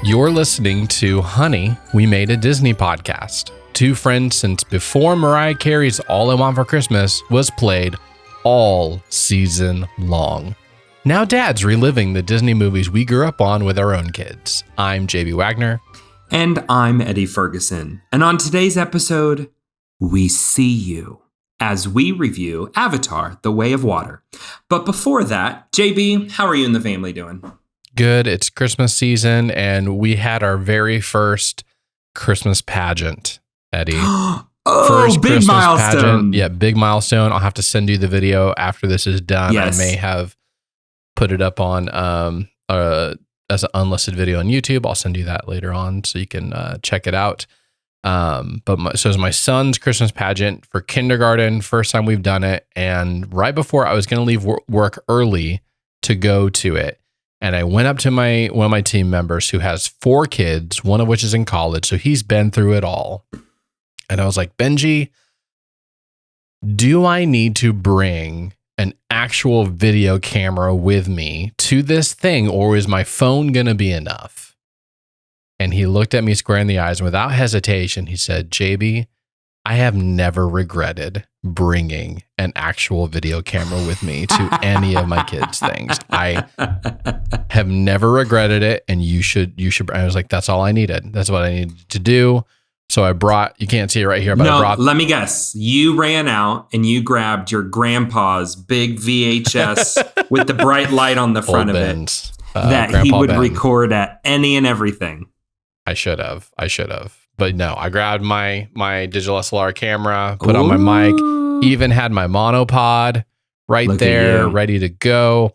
You're listening to Honey, We Made a Disney Podcast. Two friends since before Mariah Carey's All I Want for Christmas was played all season long. Now Dad's reliving the Disney movies we grew up on with our own kids. I'm JB Waggoner. And I'm Eddie Ferguson. And on today's episode, we see you as we review Avatar, The Way of Water. But before that, JB, how are you and the family doing? Good. It's Christmas season, and we had our very first Christmas pageant, Eddie. Big Christmas milestone. Pageant. Yeah, big milestone. I'll have to send you the video after this is done. Yes. I may have put it up on as an unlisted video on YouTube. I'll send you that later on so you can check it out. So it was my son's Christmas pageant for kindergarten, first time we've done it. And right before I was going to leave work early to go to it. And I went up to one of my team members who has 4 kids, one of which is in college. So he's been through it all. And I was like, Benji, do I need to bring an actual video camera with me to this thing, or is my phone going to be enough? And he looked at me square in the eyes, and without hesitation, he said, JB, I have never regretted bringing an actual video camera with me to any of my kids' things. I have never regretted it, and you should. I was like, that's all I needed. That's what I needed to do. So I brought, you can't see it right here, but I brought. Let me guess. You ran out and you grabbed your grandpa's big VHS with the bright light on the front of it that Grandpa he would record at any and everything. I should have. But no, I grabbed my digital SLR camera, put on my mic, even had my monopod right there, ready to go.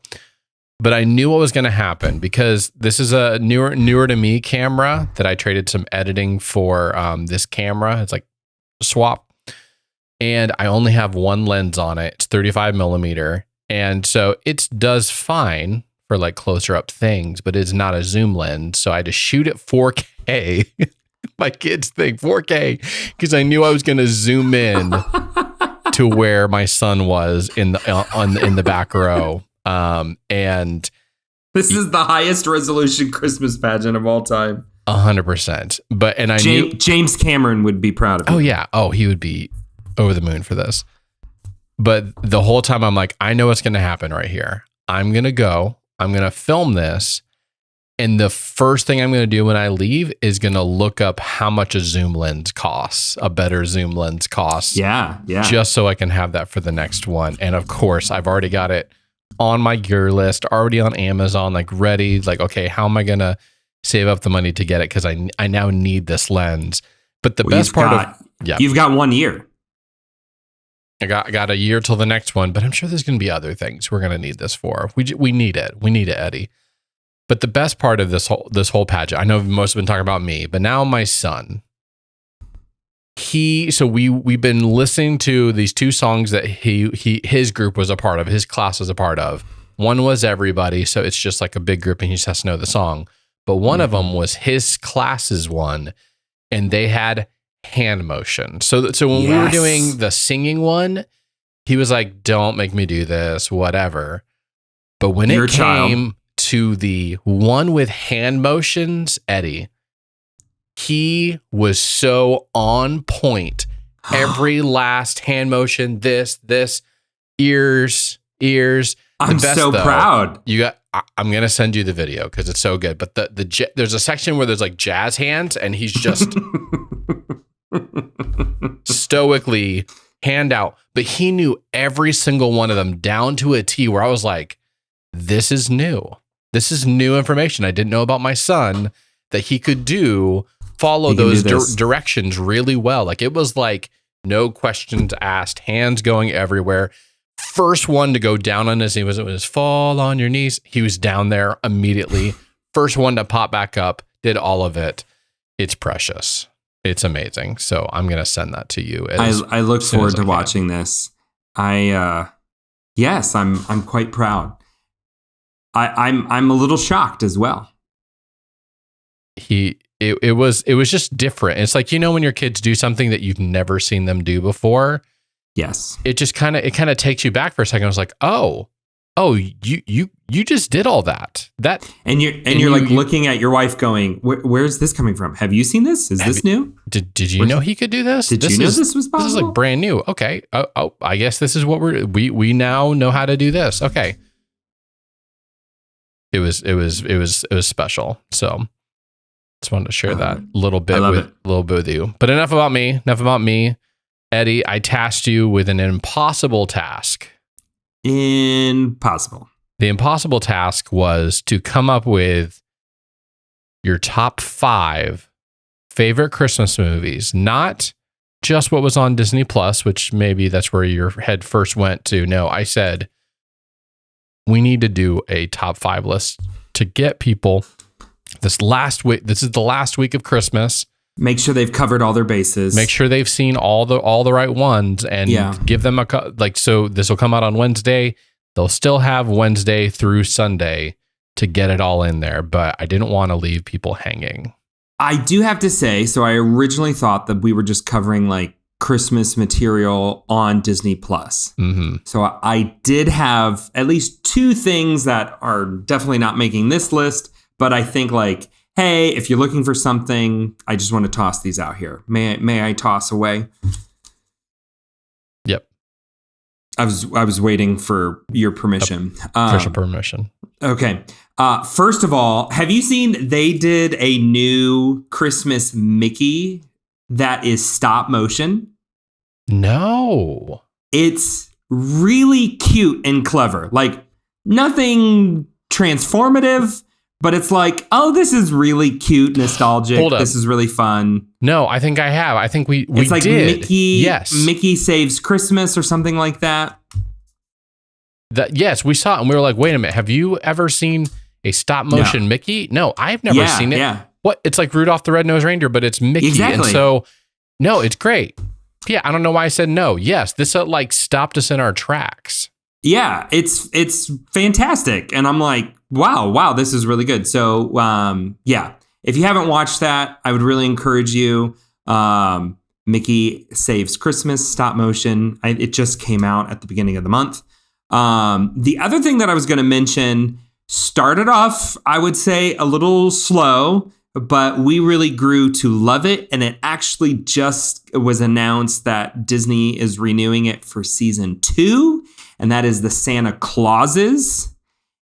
But I knew what was going to happen because this is a newer to me camera that I traded some editing for this camera. It's like a swap. And I only have one lens on it. It's 35 millimeter. And so it does fine for like closer up things, but it's not a zoom lens. So I had to shoot at 4K. My kids think 4K because I knew I was going to zoom in to where my son was in the back row. And this is the highest resolution Christmas pageant of all time. 100%. But I knew James Cameron would be proud of you. Oh yeah. Oh, he would be over the moon for this. But the whole time I'm like, I know what's going to happen right here. I'm going to film this. And the first thing I'm going to do when I leave is going to look up how much a zoom lens costs, a better zoom lens costs. Yeah. Just so I can have that for the next one. And of course, I've already got it on my gear list, already on Amazon, like ready. Like, okay, how am I going to save up the money to get it? Because I now need this lens. But the best part you've got 1 year. I got a year till the next one, but I'm sure there's going to be other things we're going to need this for. We need it. We need it, Eddie. But the best part of this whole pageant, I know most have been talking about me, but now my son, we've been listening to these 2 songs that his group was a part of, his class was a part of. One was Everybody, so it's just like a big group and he just has to know the song. But one of them was his class's one, and they had hand motion. So when we were doing the singing one, he was like, "Don't make me do this, whatever." But when it came to the one with hand motions, Eddie, he was so on point. Every last hand motion, this, ears. I'm so proud. I'm going to send you the video because it's so good. But there's a section where there's like jazz hands and he's just stoically hand out. But he knew every single one of them down to a T, where I was like, this is new. This is new information I didn't know about my son, that he could follow those directions really well. Like it was like no questions asked, hands going everywhere. First one to go down on his knees, it was fall on your knees. He was down there immediately. First one to pop back up, did all of it. It's precious. It's amazing. So I'm going to send that to you. I look forward to watching this. Yes, I'm quite proud. I'm a little shocked as well. It was just different. It's like, when your kids do something that you've never seen them do before. Yes. It just kind of takes you back for a second. I was like, oh, oh, you just did all that. And you're like looking at your wife going, where's this coming from? Have you seen this? Is this new? Did you know he could do this? Did you know this was possible? This is like brand new. Okay. Oh, I guess this is what we now know how to do this. Okay. It was special. So just wanted to share that a little bit with you. But enough about me. Eddie, I tasked you with an impossible task. Impossible. The impossible task was to come up with your top 5 favorite Christmas movies, not just what was on Disney Plus, which maybe that's where your head first went to. No, I said we need to do a top 5 list to get people this last week. This is the last week of Christmas. Make sure they've covered all their bases. Make sure they've seen all the right ones, and give them so this will come out on Wednesday. They'll still have Wednesday through Sunday to get it all in there, but I didn't want to leave people hanging. I do have to say, so I originally thought that we were just covering like Christmas material on Disney Plus. Mm-hmm. So I did have at least 2 things that are definitely not making this list, but I think like, hey, if you're looking for something, I just want to toss these out here. May I toss away? Yep. I was waiting for your permission. Official permission. Okay. First of all, have you seen they did a new Christmas Mickey that is stop motion? No. It's really cute and clever. Like nothing transformative, but it's like, oh, this is really cute, nostalgic. Hold up. This is really fun. No, I think I have. I think we it's like did. Mickey, yes. Mickey Saves Christmas or something like that. Yes, we saw it and we were like, wait a minute. Have you ever seen a stop motion Mickey? No, I've never seen it. Yeah. What? It's like Rudolph the Red-Nosed Reindeer, but it's Mickey. Exactly. And so, no, it's great. Yeah, I don't know why I said no. Yes, this like stopped us in our tracks. Yeah, it's fantastic. And I'm like, wow, this is really good. So, if you haven't watched that, I would really encourage you. Mickey Saves Christmas, stop motion. It just came out at the beginning of the month. The other thing that I was going to mention started off, I would say, a little slow, but we really grew to love it. And it actually just was announced that Disney is renewing it for season 2. And that is the Santa Clauses.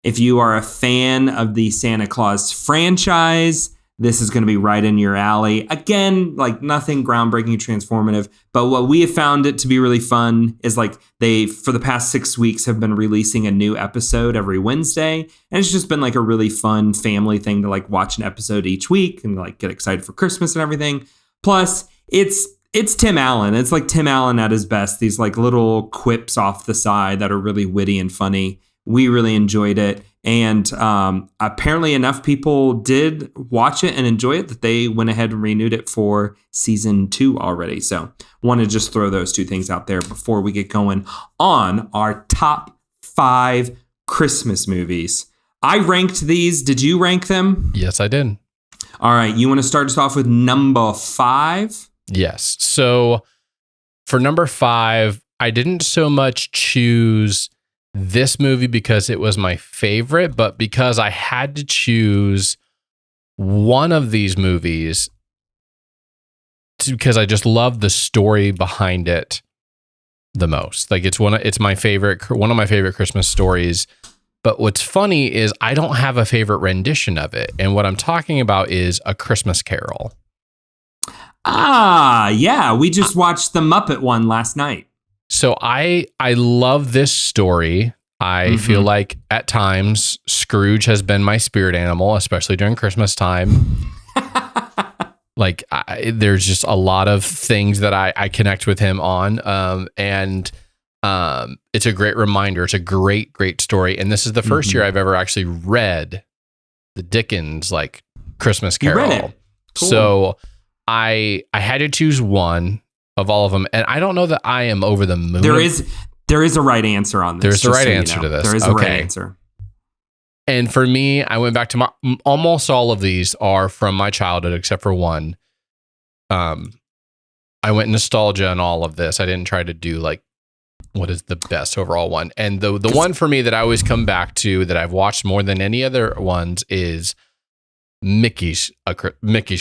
If you are a fan of the Santa Claus franchise, this is going to be right in your alley. Again, like nothing groundbreaking, transformative. But what we have found it to be really fun is like they, for the past 6 weeks, have been releasing a new episode every Wednesday. And it's just been like a really fun family thing to like watch an episode each week and like get excited for Christmas and everything. Plus, it's Tim Allen. It's like Tim Allen at his best. These like little quips off the side that are really witty and funny. We really enjoyed it. And apparently enough people did watch it and enjoy it that they went ahead and renewed it for season 2 already. So want to just throw those 2 things out there before we get going on our top 5 Christmas movies. I ranked these. Did you rank them? Yes, I did. All right. You want to start us off with number 5? Yes. So for number 5, I didn't so much choose this movie because it was my favorite, but because I had to choose one of these movies because I just love the story behind it the most. Like it's one of my favorite Christmas stories. But what's funny is I don't have a favorite rendition of it. And what I'm talking about is A Christmas Carol. Ah, yeah. We just watched the Muppet one last night. So I love this story. I feel like at times Scrooge has been my spirit animal, especially during Christmas time. Like there's just a lot of things that I connect with him on. And it's a great reminder. It's a great, great story. And this is the first year I've ever actually read the Dickens like Christmas Carol. You read it. Cool. So I had to choose one of all of them. And I don't know that I am over the moon. There is a right answer on this. There's a right answer to this. There is a right answer. And for me, I went back to almost all of these are from my childhood, except for one. I went nostalgia and all of this. I didn't try to do like what is the best overall one? And the one for me that I always come back to that I've watched more than any other ones is Mickey's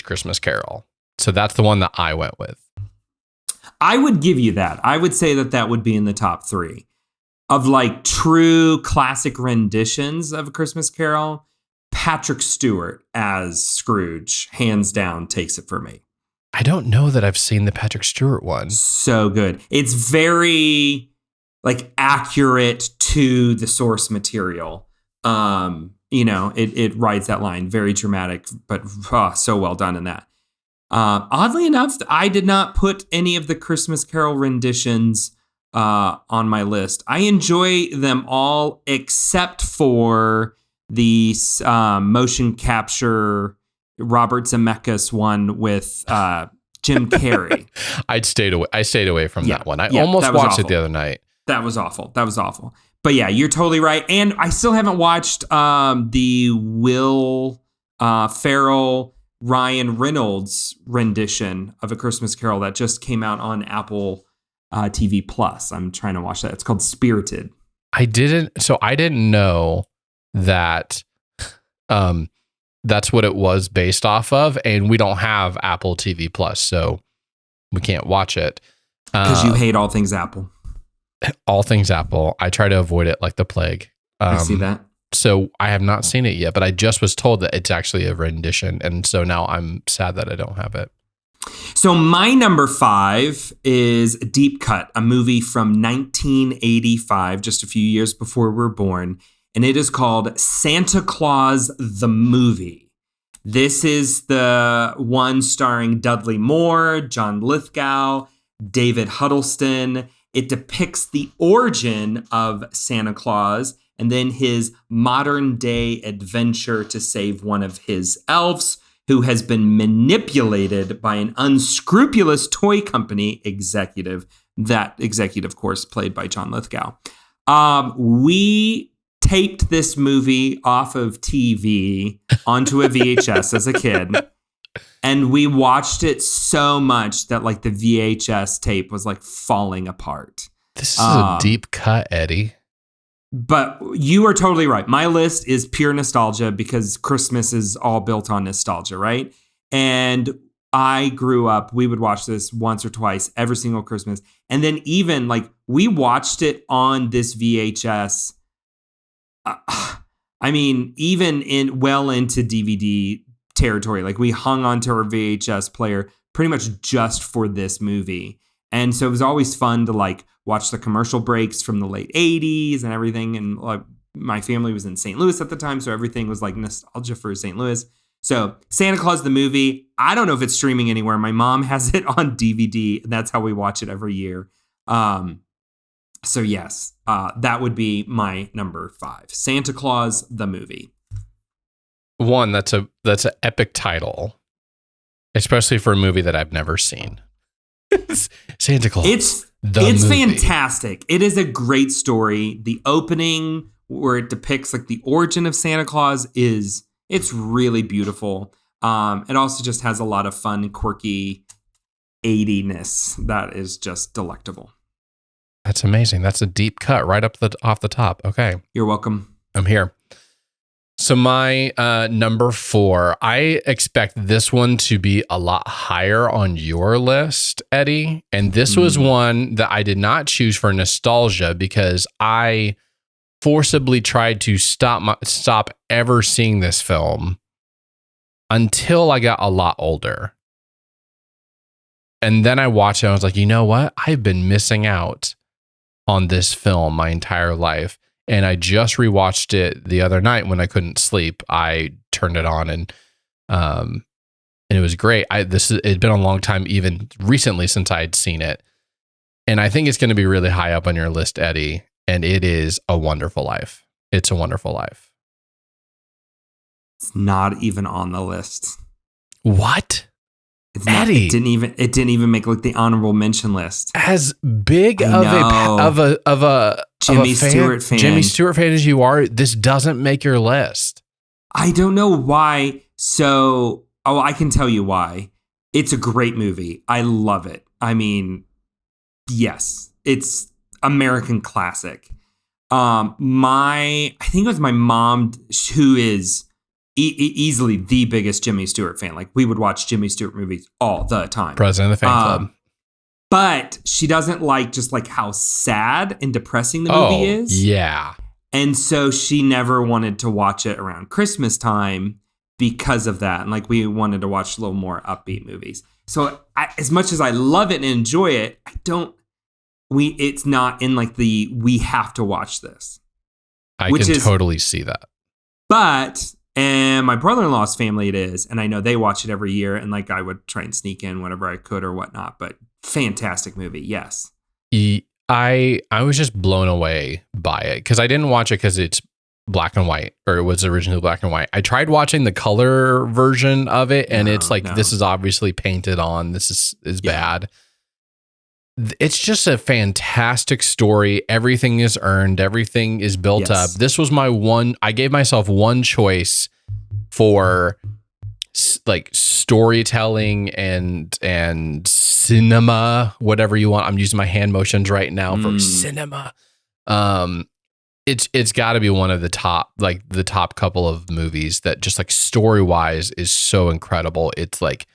Christmas Carol. So that's the one that I went with. I would give you that. I would say that would be in the top 3 of like true classic renditions of A Christmas Carol. Patrick Stewart as Scrooge, hands down, takes it for me. I don't know that I've seen the Patrick Stewart one. So good. It's very like accurate to the source material. It rides that line. Very dramatic, but so well done in that. Oddly enough, I did not put any of the Christmas Carol renditions on my list. I enjoy them all except for the motion capture Robert Zemeckis one with Jim Carrey. I stayed away from that one. I almost watched it the other night. That was awful. But yeah, you're totally right. And I still haven't watched the Will Ferrell, Ryan Reynolds rendition of A Christmas Carol that just came out on Apple TV Plus. I'm trying to watch that. It's called Spirited. I didn't know that that's what it was based off of, and we don't have Apple TV Plus, so we can't watch it. Because you hate all things Apple. All things Apple. I try to avoid it like the plague. I see that. So I have not seen it yet, but I just was told that it's actually a rendition, and so now I'm sad that I don't have it. So my number 5 is Deep Cut, a movie from 1985, just a few years before we were born. And it is called Santa Claus the Movie. This is the one starring Dudley Moore, John Lithgow, David Huddleston. It depicts the origin of Santa Claus and then his modern day adventure to save one of his elves who has been manipulated by an unscrupulous toy company executive. That executive, of course, played by John Lithgow. We taped this movie off of TV onto a VHS as a kid. And we watched it so much that like the VHS tape was like falling apart. This is a deep cut, Eddie. But you are totally right. My list is pure nostalgia because Christmas is all built on nostalgia, right? And I grew up, we would watch this once or twice every single Christmas. And then even like we watched it on this VHS. Even into DVD territory, like we hung onto our VHS player pretty much just for this movie. And so it was always fun to like watch the commercial breaks from the late 80s and everything. And like my family was in St. Louis at the time, so everything was like nostalgia for St. Louis. So Santa Claus the Movie, I don't know if it's streaming anywhere. My mom has it on DVD, and that's how we watch it every year. So yes, that would be my number 5. Santa Claus the Movie. One, that's an epic title, especially for a movie that I've never seen. Santa Claus. It's movie. Fantastic. It is a great story. The opening where it depicts like the origin of Santa Claus it's really beautiful. It also just has a lot of fun, quirky 80-ness that is just delectable. That's amazing. That's a deep cut right off the top. Okay. You're welcome. I'm here. So my number 4, I expect this one to be a lot higher on your list, Eddie. And this was one that I did not choose for nostalgia because I forcibly tried to stop ever seeing this film until I got a lot older. And then I watched it and I was like, you know what? I've been missing out on this film my entire life. And I just rewatched it the other night when I couldn't sleep. I turned it on and it was great. It'd been a long time, even recently, since I had seen it. And I think it's going to be really high up on your list, Eddie. And it is A Wonderful Life. It's A Wonderful Life. It's not even on the list. What? It's not, Eddie, it didn't even make like the honorable mention list. As big of a Jimmy Stewart fan as you are, this doesn't make your list. I don't know why. So, I can tell you why. It's a great movie. I love it. I mean, yes, it's American classic. I think it was my mom who is easily the biggest Jimmy Stewart fan. Like we would watch Jimmy Stewart movies all the time. President of the fan club. But she doesn't like just like how sad and depressing the movie is. Yeah. And so she never wanted to watch it around Christmas time because of that. And like we wanted to watch a little more upbeat movies. So as much as I love it and enjoy it, it's not in like we have to watch this. I can totally see that. But, and my brother-in-law's family it is, and I know they watch it every year, and like I would try and sneak in whenever I could or whatnot, but fantastic movie, yes. I was just blown away by it because I didn't watch it because it's black and white, or it was originally black and white. I tried watching the color version of it, and it's like, this is obviously painted on. This is bad. It's just a fantastic story. Everything is earned. Everything is built up. This was I gave myself one choice for like storytelling and cinema, whatever you want. I'm using my hand motions right now for cinema. It's got to be one of the top couple of movies that just like story wise is so incredible. It's like,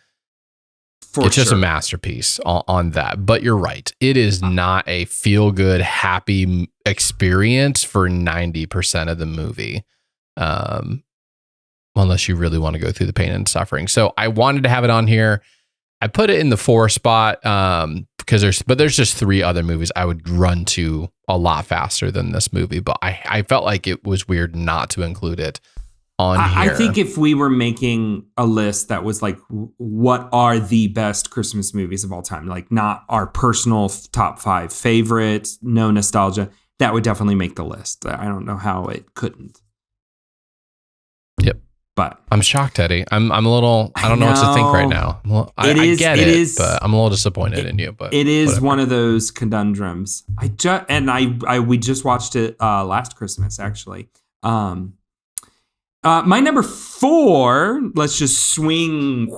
it's just a masterpiece on that. But you're right. It is not a feel good, happy experience for 90% of the movie. Unless you really want to go through the pain and suffering. So I wanted to have it on here. I put it in the 4 spot because there's just 3 other movies I would run to a lot faster than this movie. But I felt like it was weird not to include it on here. I think if we were making a list that was like, what are the best Christmas movies of all time? Like not our personal top 5 favorites, no nostalgia, that would definitely make the list. I don't know how it couldn't. Yep. But I'm shocked, Eddie. I'm a little, I don't know what to think right now. Well, I get it, but I'm a little disappointed in you. But it is whatever. One of those conundrums. We just watched it last Christmas, actually. My number 4, let's just swing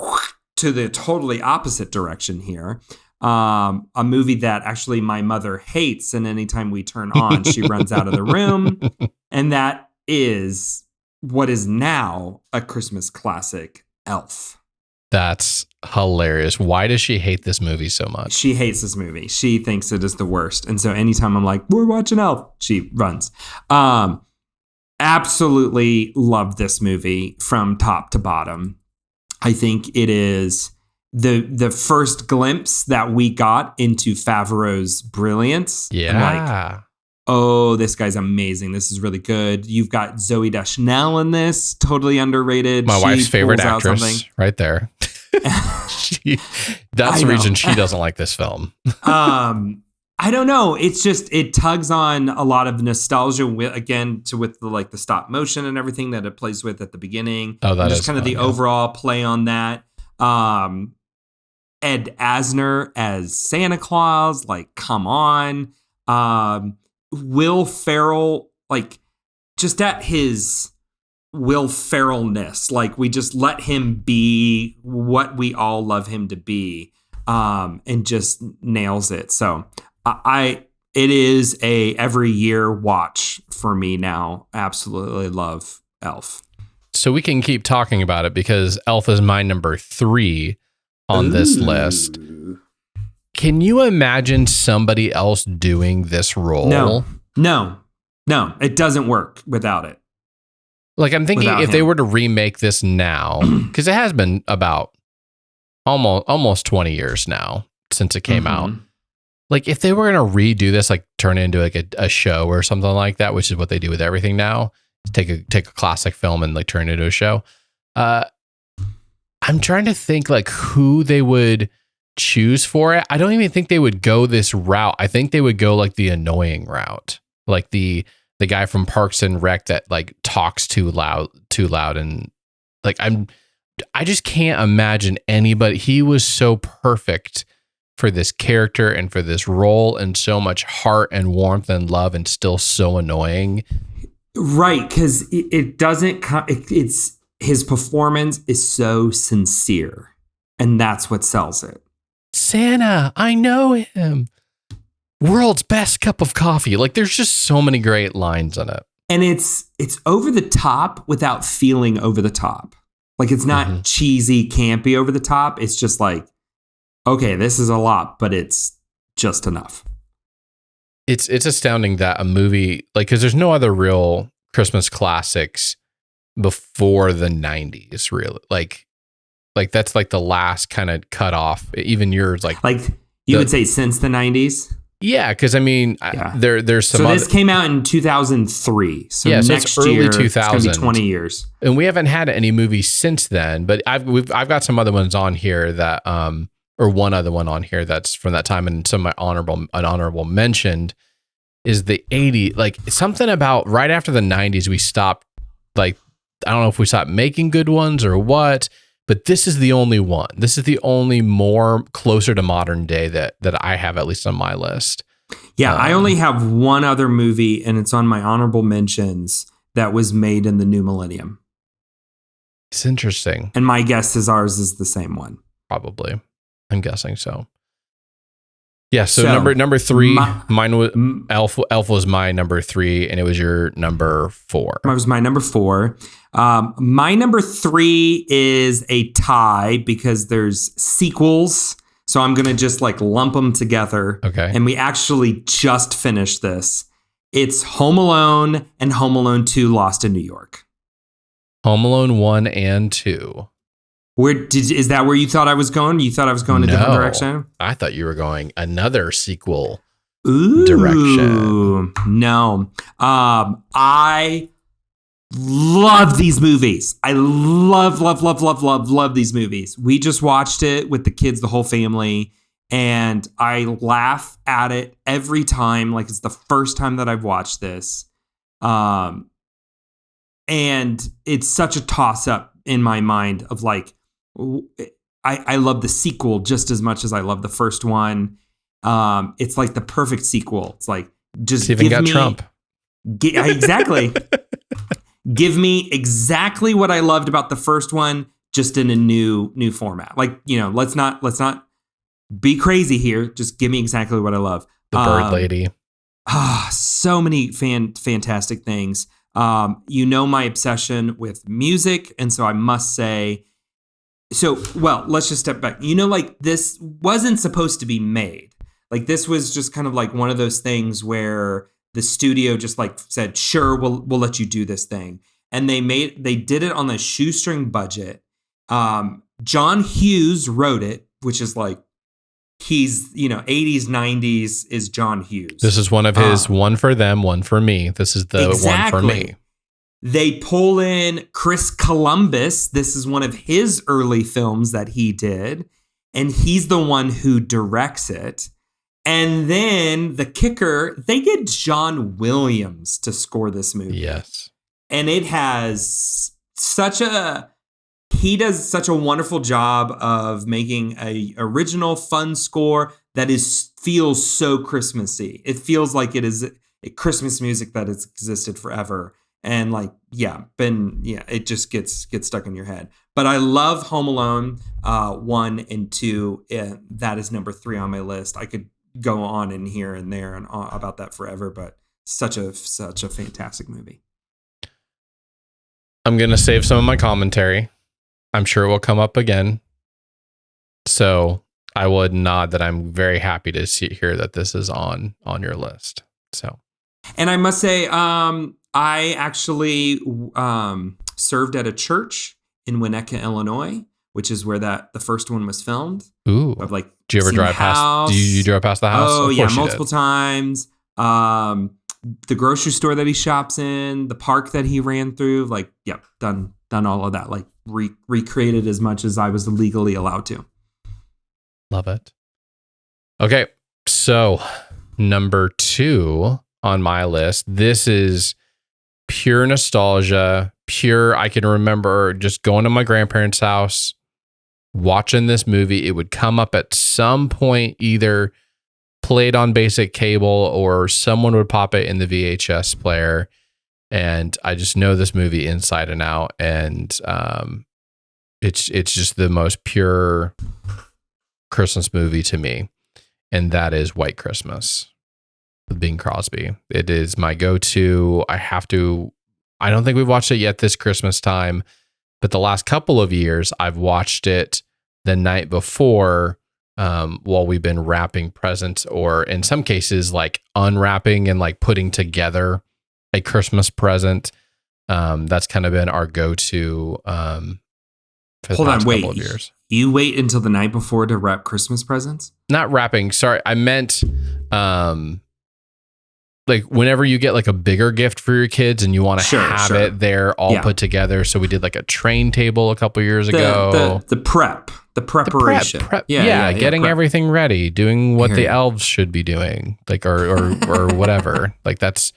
to the totally opposite direction here. A movie that actually my mother hates, and anytime we turn on, she runs out of the room. And that is what is now a Christmas classic, Elf. That's hilarious. Why does she hate this movie so much? She hates this movie. She thinks it is the worst. And so anytime I'm like, we're watching Elf, she runs. Absolutely love this movie from top to bottom. I think it is the first glimpse that we got into Favreau's brilliance. Yeah. Like, oh, this guy's amazing. This is really good. You've got Zooey Deschanel in this, totally underrated. My wife's favorite actress right there. That's the reason she doesn't like this film. I don't know. It's just, it tugs on a lot of nostalgia with the stop motion and everything that it plays with at the beginning. Oh, that just kind of the overall play on that. Ed Asner as Santa Claus, like, come on. Will Ferrell, like, just at his Will Ferrellness, like, we just let him be what we all love him to be, and just nails it. So it is a every year watch for me now. Absolutely love Elf. So we can keep talking about it because Elf is my number 3 on this list. Can you imagine somebody else doing this role? No, it doesn't work without it. Like, I'm thinking if they were to remake this now, because it has been about almost 20 years now since it came out. Like, if they were going to redo this, like turn it into like a show or something like that, which is what they do with everything now, take a classic film and like turn it into a show. I'm trying to think like who they would choose for it. I don't even think they would go this route. I think they would go like the annoying route, like the guy from Parks and Rec that like talks too loud, and like I just can't imagine anybody. He was so perfect for this character and for this role, and so much heart and warmth and love, and still so annoying. Right, because it doesn't. It's his performance is so sincere, and that's what sells it. Santa, I know him. world's best cup of coffee. Like there's just so many great lines in it. And it's over the top without feeling over the top. Like it's not cheesy, campy over the top. It's just like, okay, this is a lot, but it's just enough. It's astounding that a movie, like, because there's no other real Christmas classics before the 90s, really. Like that's like the last kind of cut off. Even yours, like you would say since the 90s. Yeah, because I mean, there's some. So this came out in 2003. So yeah, so next it's early year, 2000. It's going to be 20 years. And we haven't had any movies since then. But I've got some other ones on here that or one other one on here that's from that time, and some of my honorable mentioned is the 80s. Like something about right after the 90s, we stopped. Like I don't know if we stopped making good ones or what. But this is the only one. This is the only more closer to modern day that I have, at least on my list. Yeah, I only have one other movie, and it's on my honorable mentions that was made in the new millennium. It's interesting. And my guess is ours is the same one. Probably. I'm guessing so. Yeah, so number three, mine was Elf was my number 3, and it was your number 4. It was my number 4. My number 3 is a tie because there's sequels. So I'm going to just like lump them together. Okay. And we actually just finished this. It's Home Alone and Home Alone 2 Lost in New York. Home Alone 1 and 2. Is that where you thought I was going? You thought I was going a different direction? I thought you were going another sequel Ooh, direction. No. I love these movies. I love these movies. We just watched it with the kids, the whole family, and I laugh at it every time. Like it's the first time that I've watched this. And it's such a toss up in my mind of like, I love the sequel just as much as I love the first one. It's like the perfect sequel. It's like just it's even got Trump. Exactly. Give me exactly what I loved about the first one, just in a new format. Like, you know, let's not be crazy here. Just give me exactly what I love. The Bird Lady. So many fantastic things. You know my obsession with music, and so I must say. So, well, let's just step back. You know, like this wasn't supposed to be made. Like this was just kind of like one of those things where the studio just like said, sure, we'll let you do this thing. And they did it on a shoestring budget. John Hughes wrote it, which is like, he's, 80s, 90s is John Hughes. This is one of his one for them, one for me. This is the one for me. They pull in Chris Columbus. This is one of his early films that he did. And he's the one who directs it. And then the kicker, they get John Williams to score this movie. Yes. And it has he does such a wonderful job of making a original fun score that feels so Christmassy. It feels like it is a Christmas music that has existed forever. And like, it just gets stuck in your head. But I love Home Alone 1 and 2. That is number 3 on my list. I could go on in here and there and about that forever, but such a fantastic movie. I'm going to save some of my commentary. I'm sure it will come up again. So I would nod that I'm very happy to hear that this is on your list. So, and I must say, I actually served at a church in Winnetka, Illinois, which is where the first one was filmed. Ooh. I've like, did you ever drive past? You drove past the house? Oh yeah, multiple times. The grocery store that he shops in, the park that he ran through, like, yep, done all of that. Like recreated as much as I was legally allowed to. Love it. Okay, so number 2 on my list. This is pure nostalgia. I can remember just going to my grandparents' house, watching this movie. It would come up at some point, either played on basic cable or someone would pop it in the VHS player. And I just know this movie inside and out. And it's just the most pure Christmas movie to me. And that is White Christmas. with Bing Crosby. It is my go-to. I don't think we've watched it yet this Christmas time, but the last couple of years I've watched it the night before while we've been wrapping presents, or in some cases like unwrapping and like putting together a Christmas present. That's kind of been our go-to for the past couple of years. You wait until the night before to wrap Christmas presents? Not wrapping. Sorry, I meant like whenever you get like a bigger gift for your kids and you want to have it there all put together. So we did like a train table a couple years ago. The preparation. Getting everything ready, doing what the elves should be doing, like or whatever. Like that's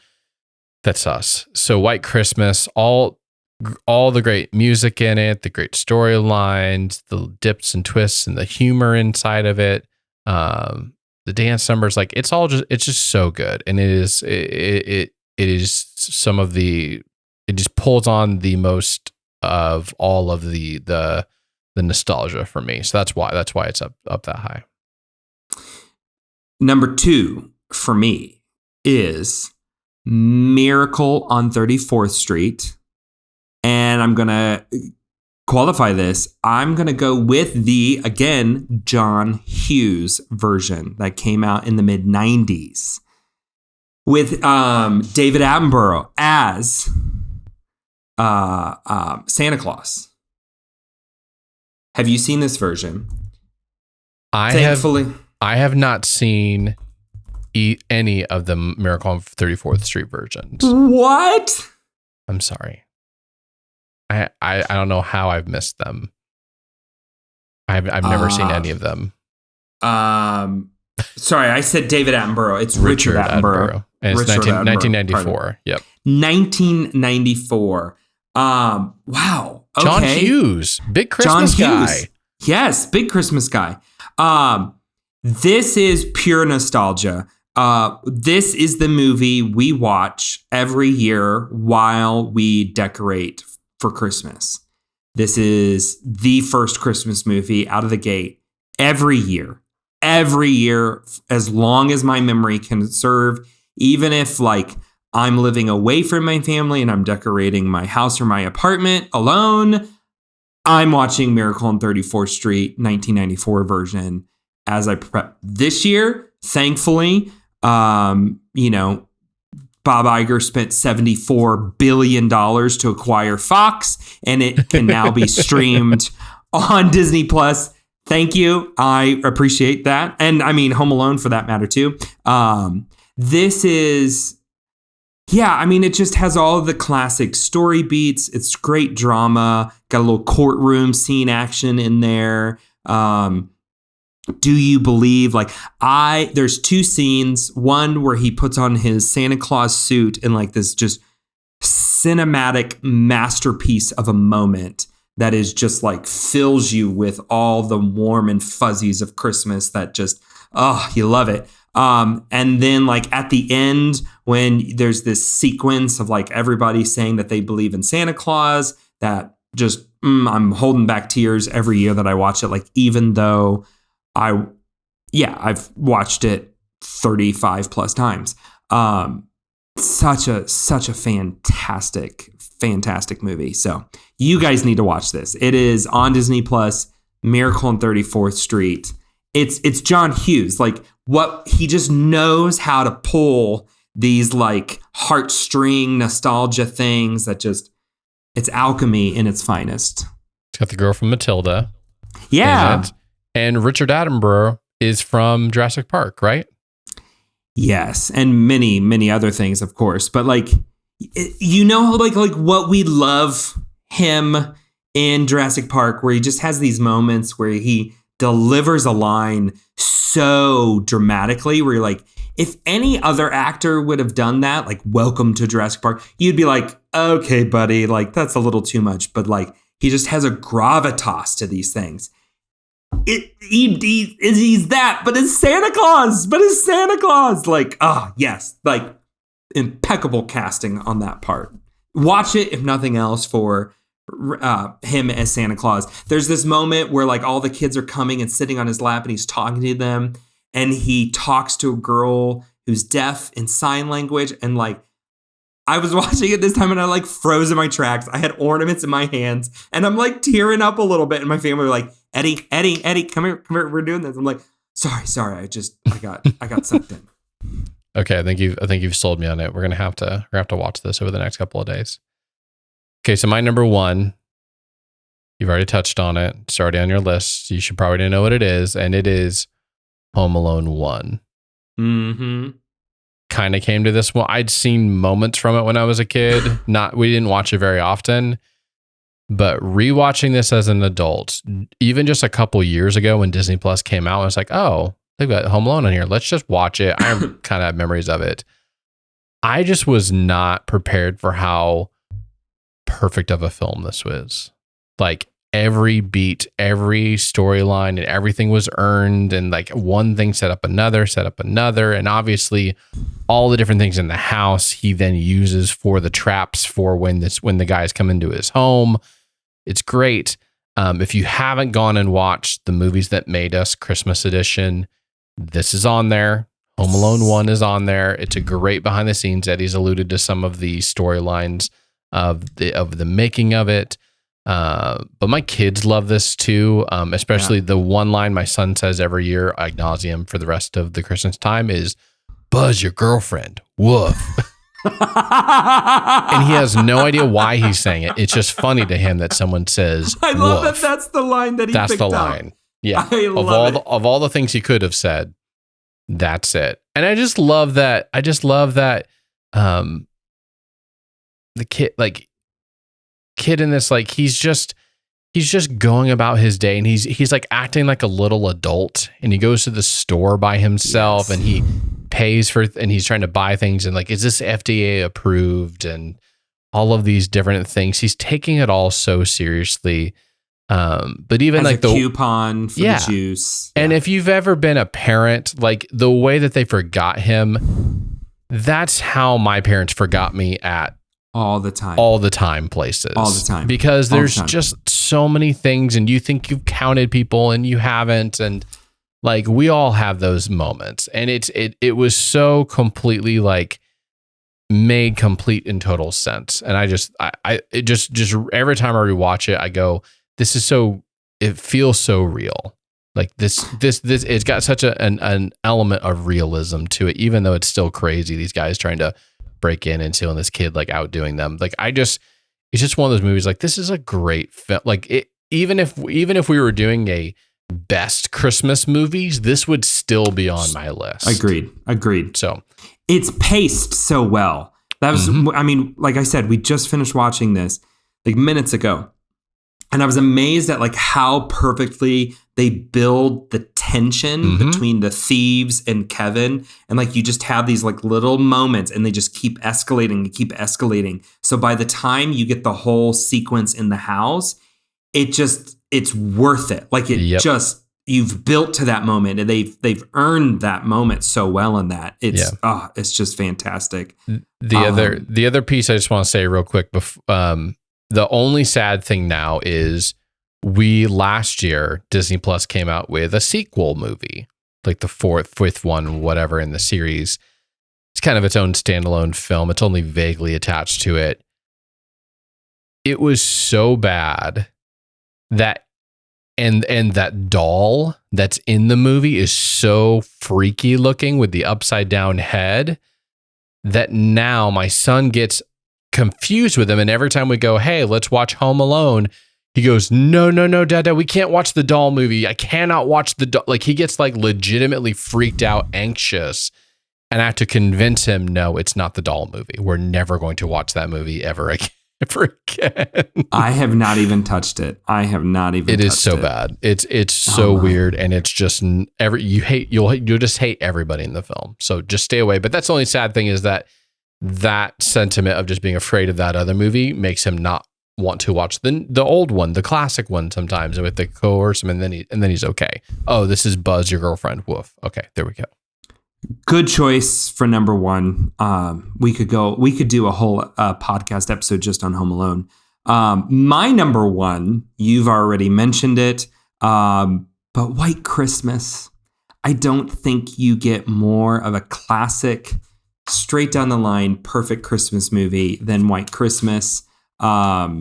us. So White Christmas, all the great music in it, the great storylines, the dips and twists and the humor inside of it. The dance numbers, like it's just so good. And it is some of it just pulls on the most of all of the nostalgia for me. So that's why it's up that high. Number 2 for me is Miracle on 34th Street. And I'm going to qualify this. I'm going to go with the, again, John Hughes version that came out in the mid-90s with David Attenborough as Santa Claus. Have you seen this version? I have not seen any of the Miracle on 34th Street versions. What? I'm sorry. I don't know how I've missed them. I've never seen any of them. Sorry, I said David Attenborough. It's Richard Attenborough. And it's 1994. Pardon. Yep. 1994. Wow. Okay. John Hughes, big Christmas guy. Yes, big Christmas guy. This is pure nostalgia. This is the movie we watch every year while we decorate for Christmas. This is the first Christmas movie out of the gate every year, as long as my memory can serve, even if like I'm living away from my family and I'm decorating my house or my apartment alone, I'm watching Miracle on 34th Street 1994 version as I prep. This year, thankfully, Bob Iger spent $74 billion to acquire Fox, and it can now be streamed on Disney Plus. Thank you. I appreciate that. And I mean, Home Alone for that matter, too. This is, it just has all of the classic story beats. It's great drama. Got a little courtroom scene action in there. Do you believe, there's 2 scenes, one where he puts on his Santa Claus suit and like this just cinematic masterpiece of a moment that is just like fills you with all the warm and fuzzies of Christmas that just, you love it. And then like at the end, when there's this sequence of like everybody saying that they believe in Santa Claus, that just, I'm holding back tears every year that I watch it. Like, even though I've watched it 35 plus times. Such a fantastic movie. So you guys need to watch this. It is on Disney Plus, Miracle on 34th Street. It's John Hughes. Like, what he just knows how to pull these like heartstring nostalgia things that just, it's alchemy in its finest. It's got the girl from Matilda. Yeah. And Richard Attenborough is from Jurassic Park, right? Yes, and many, many other things, of course. But like what we love him in Jurassic Park, where he just has these moments where he delivers a line so dramatically, where you're like, if any other actor would have done that, like "Welcome to Jurassic Park," you'd be like, okay, buddy, like that's a little too much. But like, he just has a gravitas to these things. He's that, but it's Santa Claus. Like, yes, like impeccable casting on that part. Watch it, if nothing else, for him as Santa Claus. There's this moment where like all the kids are coming and sitting on his lap and he's talking to them, and he talks to a girl who's deaf in sign language. And like, I was watching it this time and I like froze in my tracks. I had ornaments in my hands and I'm like tearing up a little bit. And my family were like, Eddie, come here. We're doing this. I'm like, sorry. I got sucked in. Okay. I think you've sold me on it. We're going to have to watch this over the next couple of days. Okay. So my number one, you've already touched on it. It's already on your list. You should probably know what it is. And it is Home Alone 1. Mm-hmm. Kind of came to this one. I'd seen moments from it when I was a kid. We didn't watch it very often, but rewatching this as an adult, even just a couple years ago when Disney Plus came out, I was like, oh, they've got Home Alone on here. Let's just watch it. I kind of have memories of it. I just was not prepared for how perfect of a film this was. Like every beat, every storyline, and everything was earned, and like one thing set up another, and obviously all the different things in the house he then uses for the traps for when the guys come into his home. It's great. If you haven't gone and watched the Movies That Made Us Christmas edition, this is on there. Home Alone 1 is on there. It's a great behind the scenes. Eddie's alluded to some of the storylines of the making of it. But my kids love this too, especially the one line my son says every year, ad nauseum for the rest of the Christmas time, is "Buzz your girlfriend, woof." And he has no idea why he's saying it. It's just funny to him that someone says I love that that's the line that he picked up. That's the line. Yeah. Of all the things he could have said, that's it. And I just love that. The kid in this, like he's just going about his day, and he's like acting like a little adult, and he goes to the store by himself, and he pays for, and he's trying to buy things, and like, is this FDA approved, and all of these different things. He's taking it all so seriously. But even as like the coupon for the juice. And if you've ever been a parent, like the way that they forgot him, that's how my parents forgot me at all the time places. All the time. Because there's just so many things, and you think you've counted people and you haven't. And like, we all have those moments, and it was so completely like made complete and total sense. And I just every time I rewatch it, I go, this is it feels so real. Like this, it's got such an element of realism to it, even though it's still crazy. These guys trying to break in and stealing this kid, like outdoing them. Like it's just one of those movies. Like, this is a great film. Like even if we were doing a best Christmas movies, this would still be on my list. Agreed. So it's paced so well. That was, I mean, like I said, we just finished watching this like minutes ago. And I was amazed at like how perfectly they build the tension between the thieves and Kevin. And like, you just have these like little moments, and they just keep escalating. So by the time you get the whole sequence in the house, it's worth it. Like you've built to that moment, and they've earned that moment so well in that. It's just fantastic. The other piece I just want to say real quick, the only sad thing now is last year, Disney Plus came out with a sequel movie, like the fifth one, whatever, in the series. It's kind of its own standalone film. It's only vaguely attached to it. It was so bad that, and that doll that's in the movie is so freaky looking with the upside down head that now my son gets confused with him, and every time we go, hey, let's watch Home Alone, he goes, no, Dad, we can't watch the doll movie. I cannot watch the doll. Like, he gets like legitimately freaked out, anxious, and I have to convince him, no, it's not the doll movie. We're never going to watch that movie ever again. I have not even touched it. It is so bad. It's so weird, and it's just you'll just hate everybody in the film. So just stay away. But that's the only sad thing, is that sentiment of just being afraid of that other movie makes him not want to watch the old one, the classic one sometimes, with the coerce him, and then he's okay. Oh, this is Buzz your girlfriend, woof. Okay, there we go. Good choice for number one. We could do a whole podcast episode just on Home Alone. My number one, you've already mentioned it, but White Christmas. I don't think you get more of a classic, straight down the line, perfect Christmas movie than White Christmas. Yeah,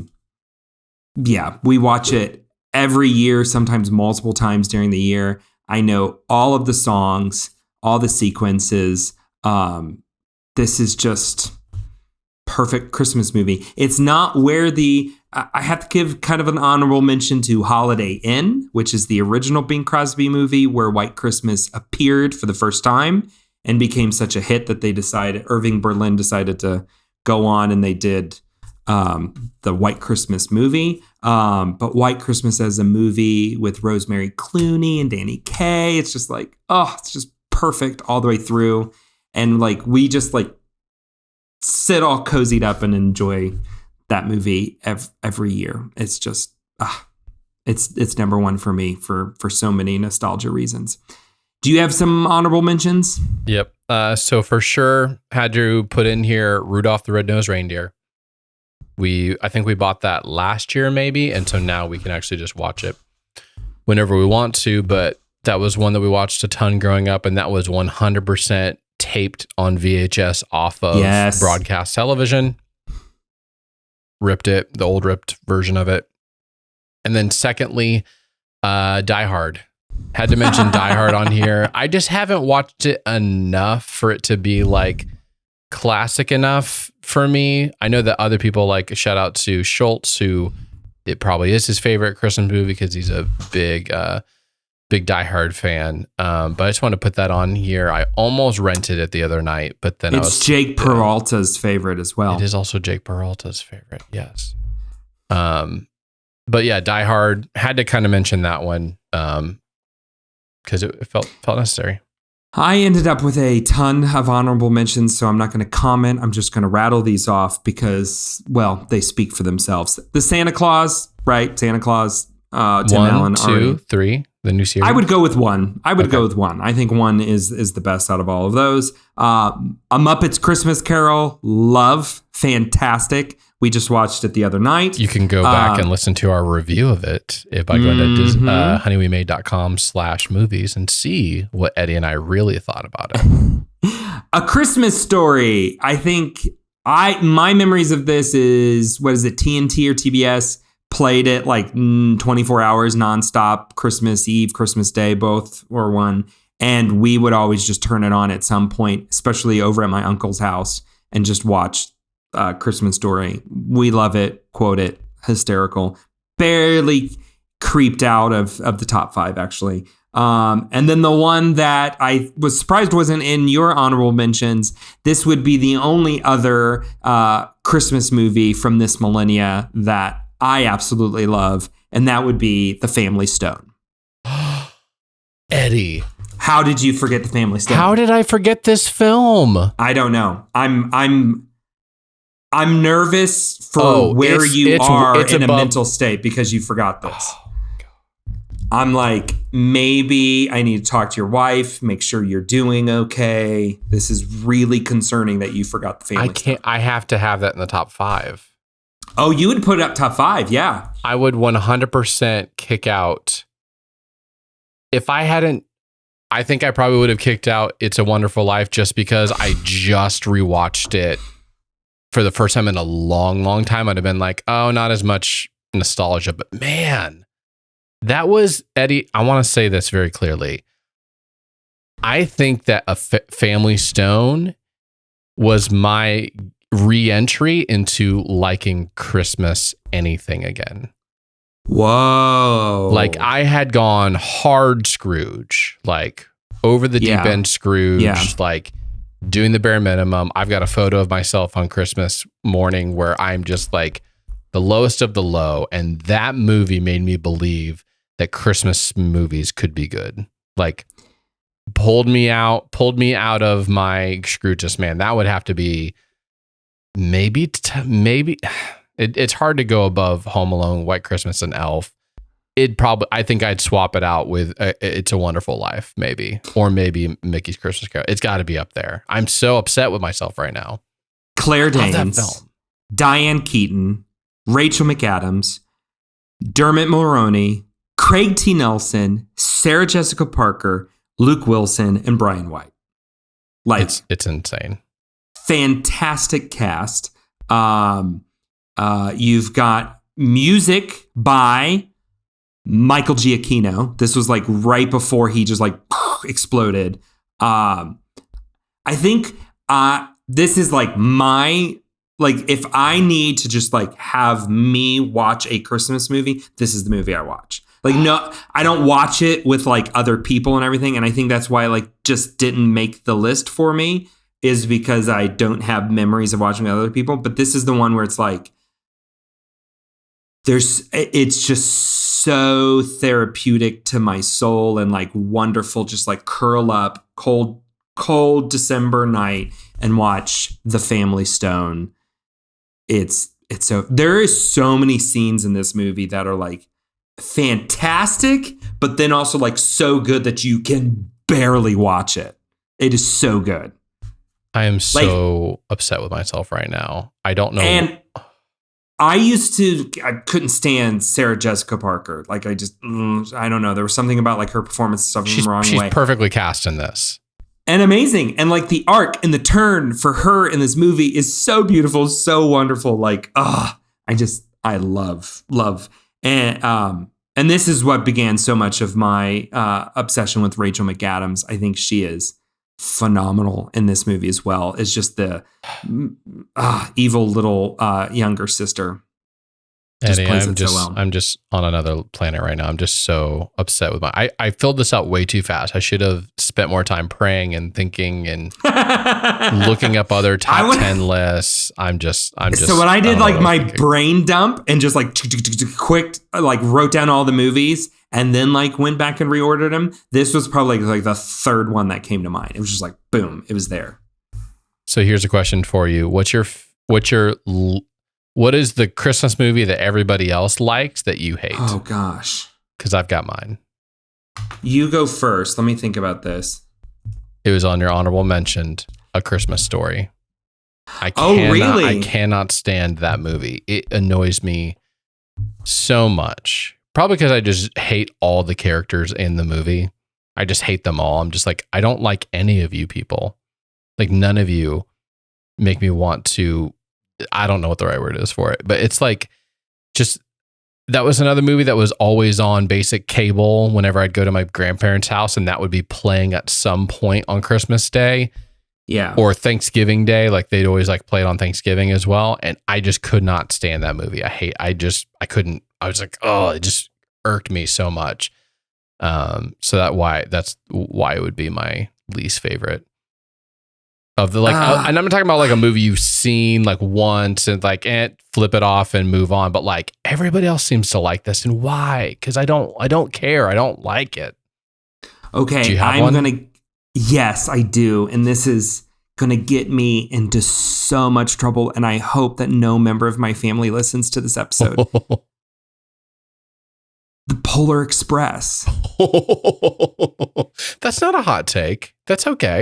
we watch it every year, sometimes multiple times during the year. I know all of the songs, all the sequences. This is just perfect Christmas movie. It's not where I have to give kind of an honorable mention to Holiday Inn, which is the original Bing Crosby movie where White Christmas appeared for the first time and became such a hit that Irving Berlin decided to go on and they did the White Christmas movie. But White Christmas as a movie with Rosemary Clooney and Danny Kaye, it's just like, it's just perfect all the way through. And like, we just like sit all cozied up and enjoy that movie every year. It's just, it's number one for me for so many nostalgia reasons. Do you have some honorable mentions? Yep. So for sure, had to put in here Rudolph the Red-Nosed Reindeer. I think we bought that last year maybe, and so now we can actually just watch it whenever we want to, but that was one that we watched a ton growing up, and that was 100% taped on VHS off of broadcast television. Ripped it, the old ripped version of it. And then secondly, Die Hard. Had to mention Die Hard on here. I just haven't watched it enough for it to be like classic enough for me. I know that other people, like, shout out to Schultz, who it probably is his favorite Christmas movie because he's a big Die Hard fan. But I just want to put that on here. I almost rented it the other night, but then it's Jake Peralta's favorite as well. It is also Jake Peralta's favorite. Yes. But yeah, Die Hard, had to kind of mention that one because it felt necessary. I ended up with a ton of honorable mentions, so I'm not going to comment. I'm just going to rattle these off because, well, they speak for themselves. The Santa Claus, right? Santa Claus, Tim Allen. 1, 2, 3, the new series. I would go with one. Go with one. I think one is the best out of all of those. A Muppets Christmas Carol, love, fantastic. We just watched it the other night. You can go back and listen to our review of it by going to honeywemade.com/movies and see what Eddie and I really thought about it. A Christmas Story. I think my memories of this is, what is it, TNT or TBS played it like 24 hours nonstop, Christmas Eve, Christmas Day, both or one. And we would always just turn it on at some point, especially over at my uncle's house, and just watch Christmas Story. We love it, quote it, hysterical. Barely creeped out of the top 5, actually. And then the one that I was surprised wasn't in your honorable mentions, this would be the only other Christmas movie from this millennia that I absolutely love, and that would be The Family Stone. Eddie. How did you forget The Family Stone? How did I forget this film? I don't know. I'm nervous for where you are in a mental state because you forgot this. Oh, I'm like, maybe I need to talk to your wife, make sure you're doing okay. This is really concerning that you forgot The Family Stone. I have to have that in the top 5. Oh, you would put it up top 5, yeah. I would 100% kick out. If I hadn't, I think I probably would have kicked out It's a Wonderful Life just because I just rewatched it for the first time in a long, long time. I'd have been like, oh, not as much nostalgia. But man, that was, Eddie, I want to say this very clearly. I think that a Family Stone was my re-entry into liking Christmas anything again. Whoa. Like, I had gone hard Scrooge, like over the deep end Scrooge, like doing the bare minimum. I've got a photo of myself on Christmas morning where I'm just like the lowest of the low. And that movie made me believe that Christmas movies could be good. Like, pulled me out of my Scrooge. Man, that would have to be maybe it's hard to go above Home Alone, White Christmas, and Elf. I think I'd swap it out with It's a Wonderful Life, maybe, or maybe Mickey's Christmas Carol. It's got to be up there. I'm so upset with myself right now. Claire Danes, Diane Keaton, Rachel McAdams, Dermot Mulroney, Craig T. Nelson, Sarah Jessica Parker, Luke Wilson, and Brian White. Like, it's insane. Fantastic cast. You've got music by Michael Giacchino. This was like right before he just like exploded. I think this is like my, like, if I need to just like have me watch a Christmas movie, this is the movie I watch. Like, no, I don't watch it with like other people and everything. And I think that's why like just didn't make the list for me, is because I don't have memories of watching with other people. But this is the one where it's like, it's just so therapeutic to my soul and like wonderful, just like curl up cold December night and watch The Family Stone. It's so, there is so many scenes in this movie that are like fantastic, but then also like so good that you can barely watch it. It is so good. I am so upset with myself right now. I don't know. And I couldn't stand Sarah Jessica Parker. Like, I don't know. There was something about like her performance stuff in the wrong way. She's perfectly cast in this. And amazing. And like the arc and the turn for her in this movie is so beautiful, so wonderful. Like, I love. And this is what began so much of my obsession with Rachel McAdams. I think she is phenomenal in this movie as well. It's just the evil little younger sister. Eddie, I'm just on another planet right now. I'm just so upset with I filled this out way too fast. I should have spent more time praying and thinking and looking up other top 10 lists. I'm just. So when I did like my brain dump and just like quick, like wrote down all the movies and then like went back and reordered them, this was probably like the third one that came to mind. It was just like, boom, it was there. So here's a question for you. What is the Christmas movie that everybody else likes that you hate? Oh, gosh. Because I've got mine. You go first. Let me think about this. It was on your honorable mentioned, A Christmas Story. Really? I cannot stand that movie. It annoys me so much. Probably because I just hate all the characters in the movie. I just hate them all. I'm just like, I don't like any of you people. Like, none of you make me want to... I don't know what the right word is for it, but it's like, just, that was another movie that was always on basic cable whenever I'd go to my grandparents' house, and that would be playing at some point on Christmas Day. Yeah. Or Thanksgiving Day. Like, they'd always like play it on Thanksgiving as well. And I just could not stand that movie. I couldn't, I was like, oh, it just irked me so much. So that's why it would be my least favorite. Of the like, and I'm not talking about like a movie you've seen like once and like flip it off and move on, but like everybody else seems to like this, and why? Because I don't care. I don't like it. Okay, yes, I do, and this is gonna get me into so much trouble, and I hope that no member of my family listens to this episode. The Polar Express. That's not a hot take. That's okay.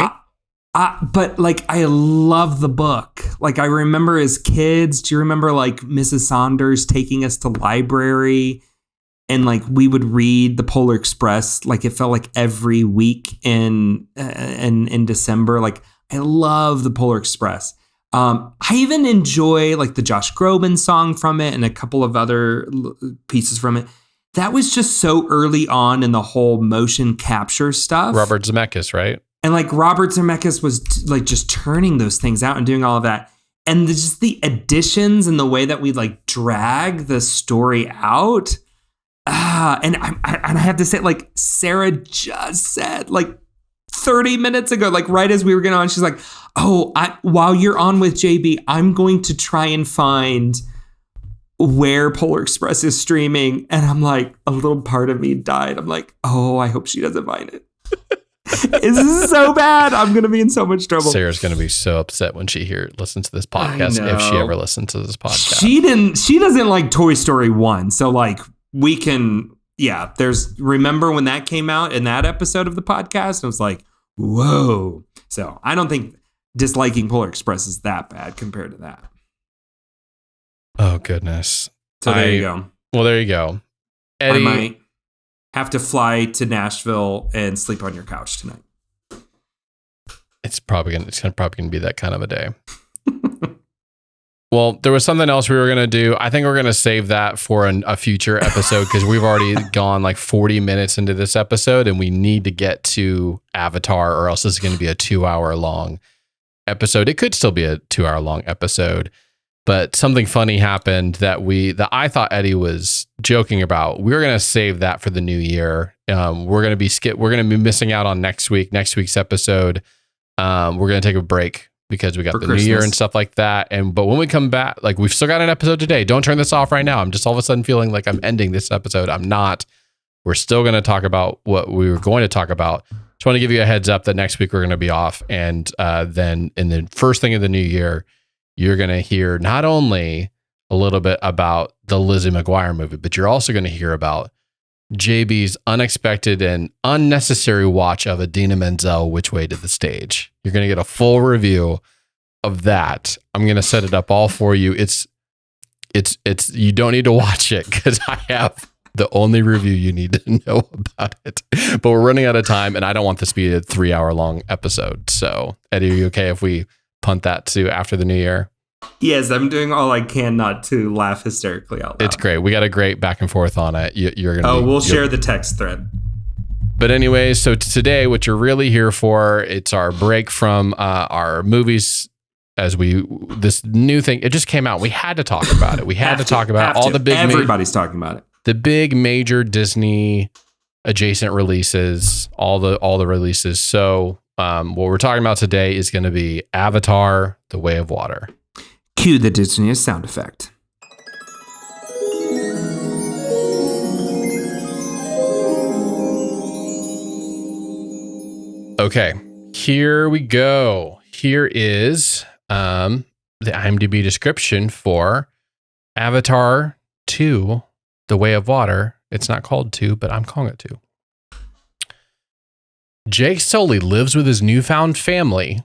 But like, I love the book. Like, I remember as kids, do you remember like Mrs. Saunders taking us to library and like we would read the Polar Express? Like, it felt like every week in December. Like, I love the Polar Express. I even enjoy like the Josh Groban song from it and a couple of other pieces from it. That was just so early on in the whole motion capture stuff. Robert Zemeckis, right? And like Robert Zemeckis was like just turning those things out and doing all of that. And just the additions and the way that we like drag the story out. And I have to say, like, Sarah just said like 30 minutes ago, like right as we were getting on, she's like, oh, while you're on with JB, I'm going to try and find where Polar Express is streaming. And I'm like, a little part of me died. I'm like, oh, I hope she doesn't find it. This is so bad. I'm going to be in so much trouble. Sarah's going to be so upset when she listens to this podcast, if she ever listens to this podcast. She doesn't like Toy Story 1. So like we can, remember when that came out in that episode of the podcast? I was like, whoa. So I don't think disliking Polar Express is that bad compared to that. Oh, goodness. So there you go. Well, there you go. Eddie, have to fly to Nashville and sleep on your couch tonight. It's probably gonna be that kind of a day. Well, there was something else we were gonna do. I think we're gonna save that for a future episode because we've already gone like 40 minutes into this episode, and we need to get to Avatar, or else it's gonna be a 2-hour long episode. It could still be a 2-hour long episode, but something funny happened that I thought Eddie was joking about. We were gonna save that for the new year. We're gonna be missing out on next week's episode. We're going to take a break because we got the Christmas. New Year and stuff like that. But when we come back, like we've still got an episode today. Don't turn this off right now. I'm just all of a sudden feeling like I'm ending this episode. I'm not. We're still going to talk about what we were going to talk about. Just want to give you a heads up that next week we're going to be off. And then in the first thing of the new year, you're going to hear not only a little bit about the Lizzie McGuire movie, but you're also going to hear about JB's unexpected and unnecessary watch of Idina Menzel, Which Way to the Stage. You're going to get a full review of that. I'm going to set it up all for you. It's you don't need to watch it because I have the only review you need to know about it. But we're running out of time, and I don't want this to be a 3-hour long episode. So, Eddie, are you okay if we punt that to after the new year? Yes, I'm doing all I can not to laugh hysterically out loud. It's great. We got a great back and forth on it. We'll share the text thread. But anyways, so today, what you're really here for, it's our break from our movies. This new thing, it just came out. We had to talk about it. We had to talk about all the big. Everybody's talking about it. The big major Disney adjacent releases, all the releases. So what we're talking about today is going to be Avatar: The Way of Water. Cue the Disney sound effect. Okay, here we go. Here is the IMDb description for Avatar 2, The Way of Water. It's not called 2, but I'm calling it 2. Jake Sully lives with his newfound family,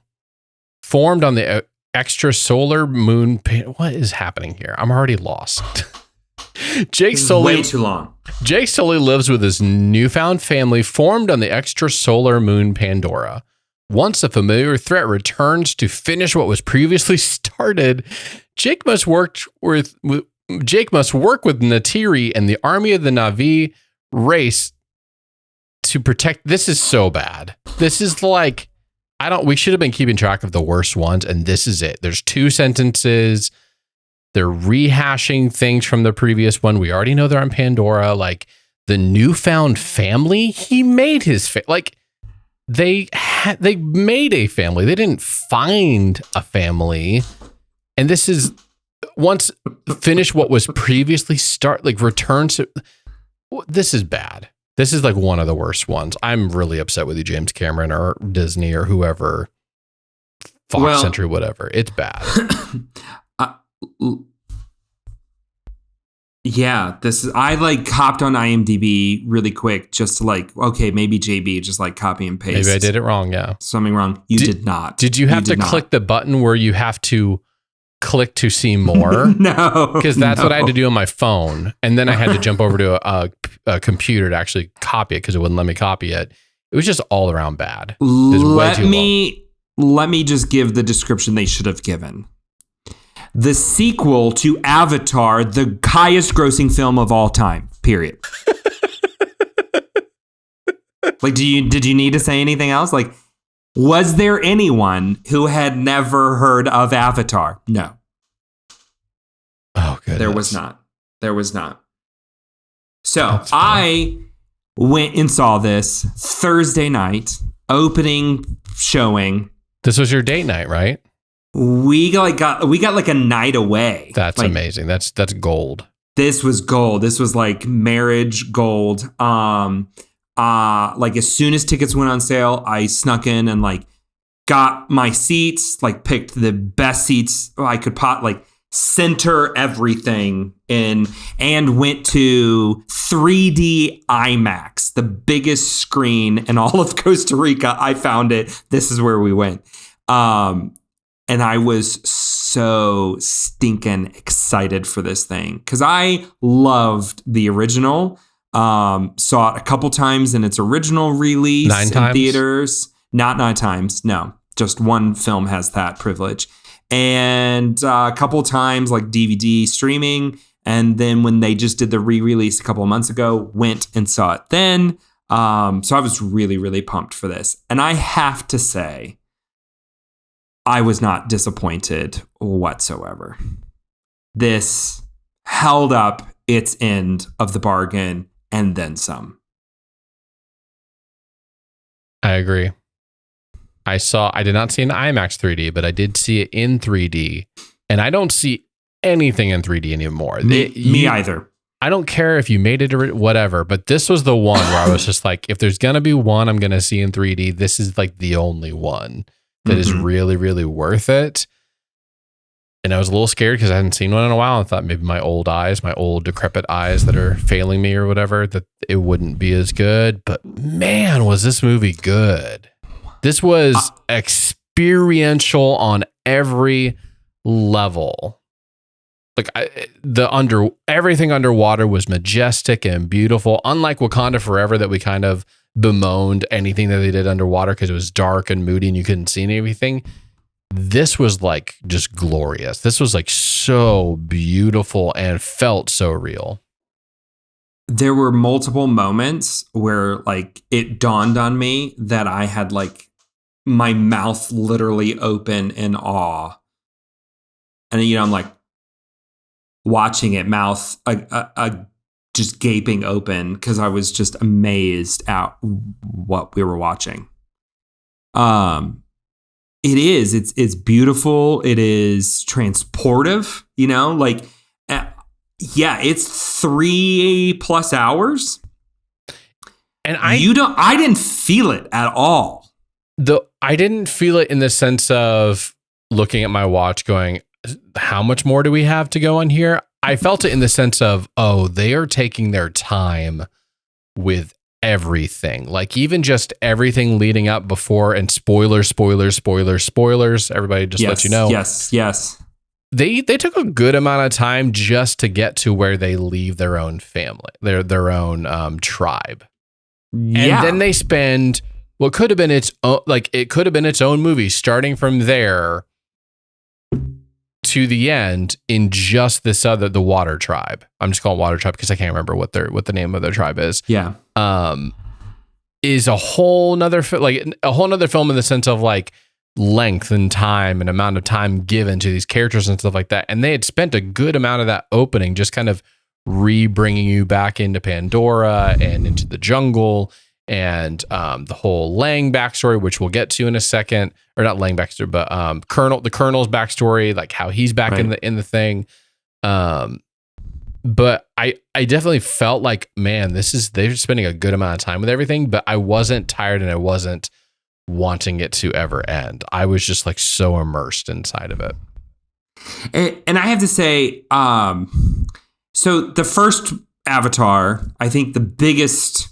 formed on the extrasolar moon. What is happening here? I'm already lost. Jake Sully. Way too long. Jake Sully lives with his newfound family, formed on the extrasolar moon Pandora. Once a familiar threat returns to finish what was previously started, Jake must work with Natiri and the army of the Na'vi race to protect. This is so bad. This is like, we should have been keeping track of the worst ones, and this is it. There's 2 sentences. They're rehashing things from the previous one. We already know they're on Pandora. Like, the newfound family, he made his they made a family. They didn't find a family. And this is once finish what was previously returns to. This is bad. This is like one of the worst ones. I'm really upset with you, James Cameron or Disney or whoever, Fox Century, whatever. It's bad. Yeah, I hopped on IMDb really quick just to okay, maybe JB just copy and paste. Maybe I did it wrong. Yeah. Something wrong. You did not. Did you have to click the button where you have to click to see more? No. Because that's what I had to do on my phone. And then I had to jump over to a computer to actually copy it because it wouldn't let me copy it. It was just all around bad. Let me just give the description they should have given. The sequel to Avatar, the highest grossing film of all time, period. Did you need to say anything else? Was there anyone who had never heard of Avatar? No. Oh, goodness. There was not. So I went and saw this Thursday night, opening showing. This was your date night, right? We got a night away. That's amazing. That's gold. This was gold. This was marriage gold. As soon as tickets went on sale, I snuck in and got my seats, picked the best seats I could center everything in, and went to 3D IMAX, the biggest screen in all of Costa Rica. I found it. This is where we went. And I was so stinking excited for this thing because I loved the original. Saw it a couple times in its original release 9 in times? theaters. Not 9 times. No, just one film has that privilege. And a couple times like DVD streaming. And then when they just did the re-release a couple of months ago, went and saw it then. So I was really, really pumped for this. And I have to say, I was not disappointed whatsoever. This held up its end of the bargain and then some. I agree. I did not see an IMAX 3D, but I did see it in 3D. And I don't see anything in 3D anymore. Me either. I don't care if you made it or whatever, but this was the one where I was just like, if there's going to be one I'm going to see in 3D, this is like the only one that is really, really worth it. And I was a little scared because I hadn't seen one in a while. I thought maybe my old decrepit eyes that are failing me or whatever, that it wouldn't be as good. But man, was this movie good. This was experiential on every level. Like everything underwater was majestic and beautiful. Unlike Wakanda Forever, that we kind of bemoaned anything that they did underwater because it was dark and moody and you couldn't see anything. This was like just glorious. This was like so beautiful and felt so real. There were multiple moments where like it dawned on me that I had like my mouth literally open in awe. And I'm like watching it, mouth just gaping open because I was just amazed at what we were watching. It's beautiful. It is transportive, it's 3+ hours. And I didn't feel it at all. I didn't feel it in the sense of looking at my watch going, how much more do we have to go on here? I felt it in the sense of, they are taking their time with everything. Like even just everything leading up before, and spoilers. Everybody just let you know. Yes. They took a good amount of time just to get to where they leave their own family, their own tribe. Yeah. And then they spend what could have been its own movie starting from there to the end in just the water tribe. I'm just calling it water tribe because I can't remember what the name of their tribe is. Yeah. Is a whole nother film in the sense of like length and time and amount of time given to these characters and stuff like that. And they had spent a good amount of that opening just kind of bringing you back into Pandora and into the jungle and the whole Lang backstory, which we'll get to in a second, or not Lang backstory, but the Colonel's backstory, like how he's back in the thing. But I definitely felt like, man, they're spending a good amount of time with everything, but I wasn't tired and I wasn't wanting it to ever end. I was just like so immersed inside of it. And I have to say, so the first Avatar, I think the biggest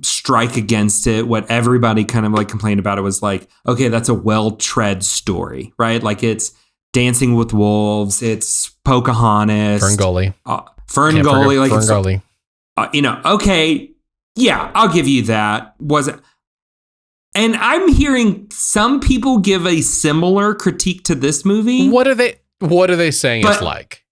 strike against it, what everybody kind of like complained about it was like, okay, that's a well-tread story, right? Like it's Dancing with Wolves, it's Pocahontas, Ferngully, Ferngully, okay, yeah, I'll give you that. Was it? And I'm hearing some people give a similar critique to this movie. What are they saying it's like?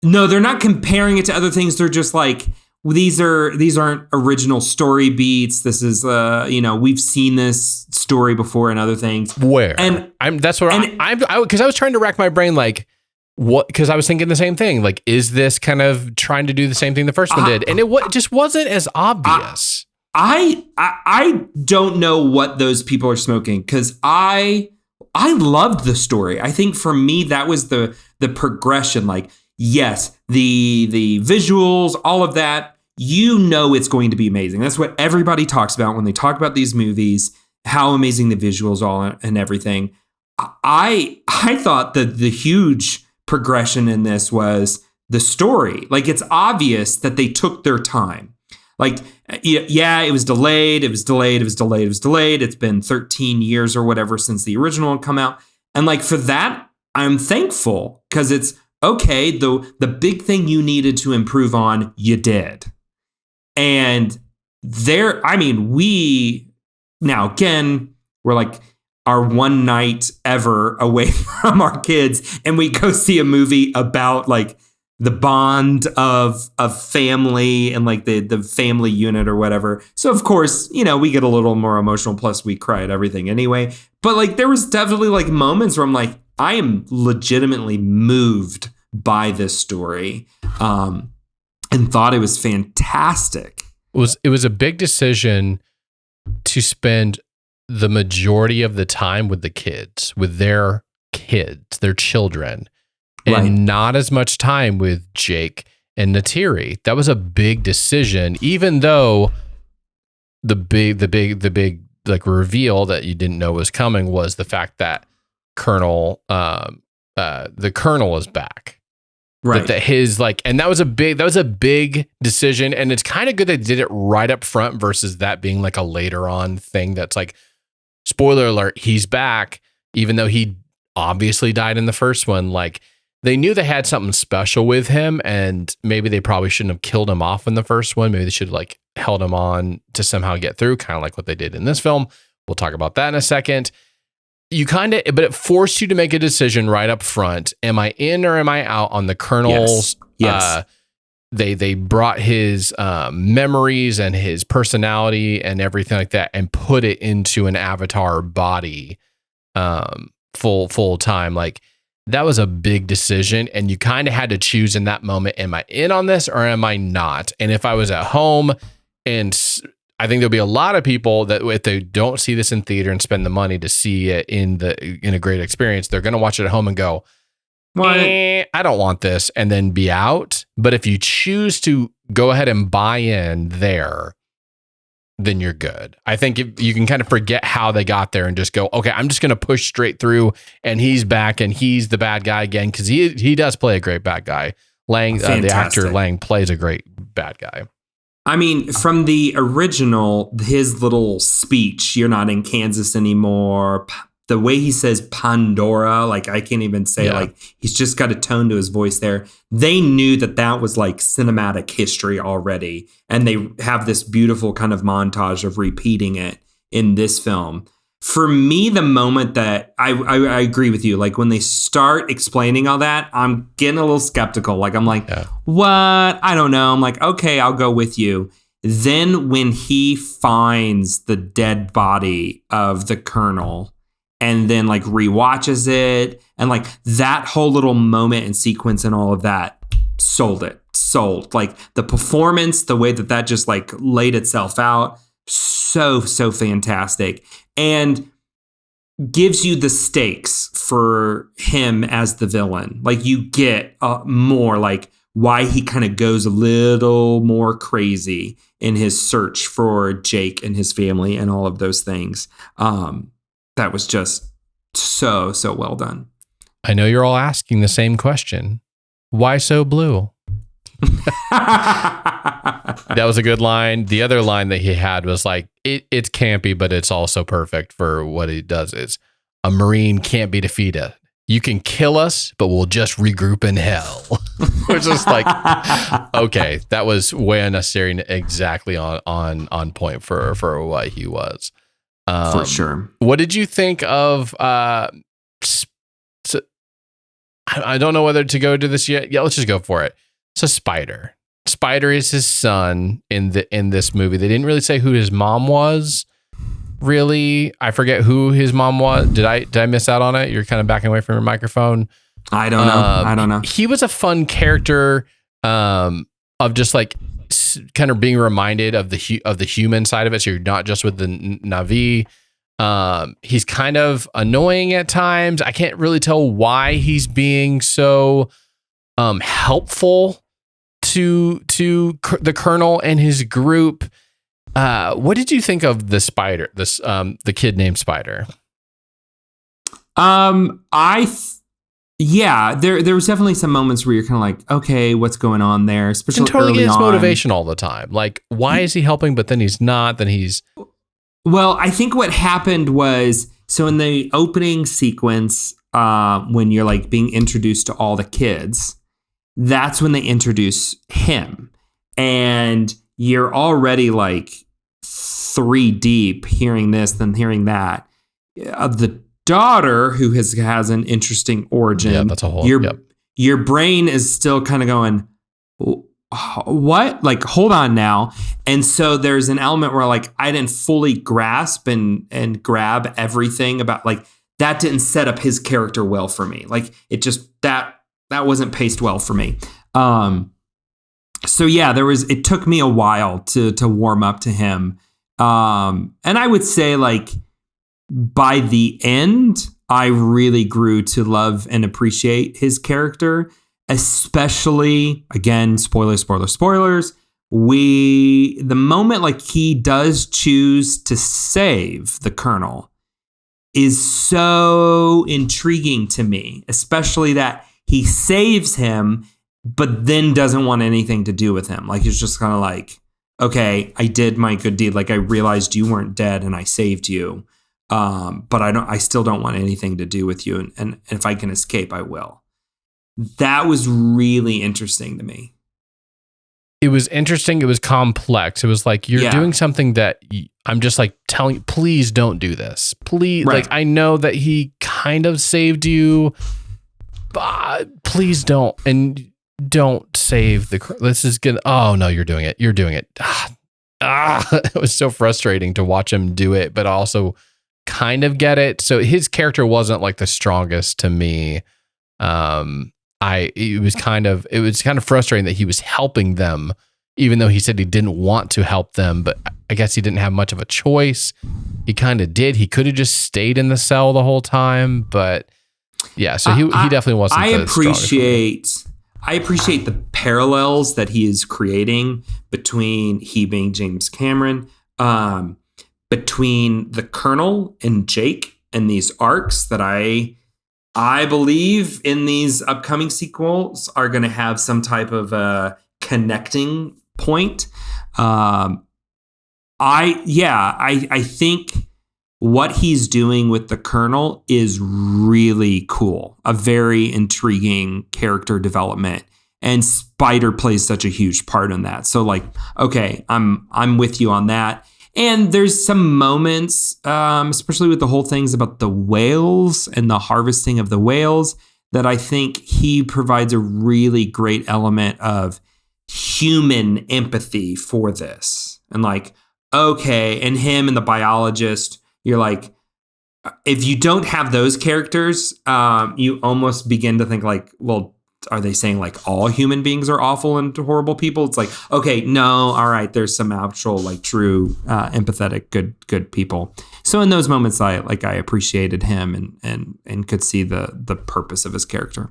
No, they're not comparing it to other things. They're just like, these aren't original story beats. This is we've seen this story before and other things. Where? And because I was trying to rack my brain like what, because I was thinking the same thing. Like, is this kind of trying to do the same thing the first one did? And it just wasn't as obvious. I don't know what those people are smoking, because I loved the story. I think for me that was the progression. Like, yes, the visuals, all of that, it's going to be amazing. That's what everybody talks about when they talk about these movies, how amazing the visuals are and everything. I thought that the huge progression in this was the story. Like, it's obvious that they took their time. Like, yeah, it was delayed. It's been 13 years or whatever since the original had come out. And like, for that, I'm thankful, because it's okay. The big thing you needed to improve on, you did. And now again, we're like our one night ever away from our kids, and we go see a movie about like the bond of family and like the family unit or whatever. So of course, we get a little more emotional, plus we cry at everything anyway. But like there was definitely like moments where I'm like, I am legitimately moved by this story, and thought it was fantastic. It was a big decision to spend the majority of the time with the kids, with their kids, their children, and not as much time with Jake and Natiri. That was a big decision, even though the big like reveal that you didn't know was coming was the fact that the Colonel is back. Right. That his like, and that was a big decision, and it's kind of good they did it right up front versus that being like a later on thing. That's like, spoiler alert, he's back, even though he obviously died in the first one. Like they knew they had something special with him, and maybe they probably shouldn't have killed him off in the first one. Maybe they should have like held him on to somehow get through, kind of like what they did in this film. We'll talk about that in a second. But it forced you to make a decision right up front. Am I in or am I out on the Colonel's? Yes. They brought his memories and his personality and everything like that and put it into an avatar body full time. Like that was a big decision, and you kind of had to choose in that moment. Am I in on this or am I not? And if I was at home, and I think there'll be a lot of people that if they don't see this in theater and spend the money to see it in a great experience, they're going to watch it at home and go, I don't want this, and then be out. But if you choose to go ahead and buy in there, then you're good. I think you can kind of forget how they got there and just go, okay, I'm just going to push straight through, and he's back and he's the bad guy again, because he does play a great bad guy. Lang, the actor Lang, plays a great bad guy. I mean, from the original, his little speech, "You're not in Kansas anymore," the way he says Pandora, like I can't even say, like he's just got a tone to his voice there. They knew that was like cinematic history already. And they have this beautiful kind of montage of repeating it in this film. For me, the moment that I agree with you, like when they start explaining all that, I'm getting a little skeptical. Like, I'm like, what? I don't know. I'm like, okay, I'll go with you. Then when he finds the dead body of the Colonel and then like rewatches it, and like that whole little moment and sequence and all of that, sold. Like the performance, the way that just like laid itself out, so fantastic. And gives you the stakes for him as the villain. Like you get more like why he kind of goes a little more crazy in his search for Jake and his family and all of those things. That was just so well done. I know you're all asking the same question. Why so blue? That was a good line. The other line that he had was like, it's campy, but it's also perfect for what he does. Is a Marine can't be defeated. You can kill us, but we'll just regroup in hell. Which is like, okay, that was way unnecessary and exactly on point for what he was. For sure. What did you think of? I don't know whether to go to this yet. Yeah, let's just go for it. So Spider is his son in this movie. They didn't really say who his mom was. Really, I forget who his mom was. Did I miss out on it? You're kind of backing away from your microphone. I don't know. He was a fun character of just like kind of being reminded of the human side of it. So you're not just with the Na'vi. He's kind of annoying at times. I can't really tell why he's being so helpful to the Colonel and his group. What did you think of the Spider? The kid named Spider. There was definitely some moments where you're kind of like, okay, what's going on there? Especially totally early get his on. motivation all the time. Like, why is he helping? But then he's not. Then he's. Well, I think what happened was, so in the opening sequence, when you're like being introduced to all the kids, that's when they introduce him. And you're already like 3 deep hearing this, then hearing that. The daughter, who has an interesting origin. Yeah, that's a whole. Your brain is still kind of going, what? Like, hold on now. And so there's an element where like I didn't fully grasp and grab everything about like that didn't set up his character well for me. Like it just that wasn't paced well for me. So yeah, it took me a while to warm up to him. And I would say like by the end, I really grew to love and appreciate his character, especially, again, spoilers. The moment like he does choose to save the Colonel is so intriguing to me, especially that he saves him, but then doesn't want anything to do with him. Like, it's just kind of like, okay, I did my good deed. Like, I realized you weren't dead and I saved you. But I still don't want anything to do with you. And if I can escape, I will. That was really interesting to me. It was interesting. It was complex. It was like, you're doing something that I'm just like telling you, please don't do this. Please. Right. Like, I know that he kind of saved you, but please don't. And don't save this is good. Oh no, you're doing it. You're doing it. It was so frustrating to watch him do it, but also kind of get it. So his character wasn't like the strongest to me. It was kind of frustrating that he was helping them, even though he said he didn't want to help them, but I guess he didn't have much of a choice. He kind of did. He could have just stayed in the cell the whole time, but yeah, so he definitely wasn't. I appreciate the parallels that he is creating between he being James Cameron, between the Colonel and Jake and these arcs that I believe in these upcoming sequels are going to have some type of a connecting point. I think what he's doing with the Colonel is really cool. A very intriguing character development. And Spider plays such a huge part in that. So like, okay, I'm with you on that. And there's some moments, especially with the whole things about the whales and the harvesting of the whales, that I think he provides a really great element of human empathy for this. And like, okay, and him and the biologist, you're like, if you don't have those characters, you almost begin to think like, well, are they saying like all human beings are awful and horrible people? It's like, okay, no, all right, there's some actual like true empathetic good people. So in those moments, I appreciated him and could see the purpose of his character.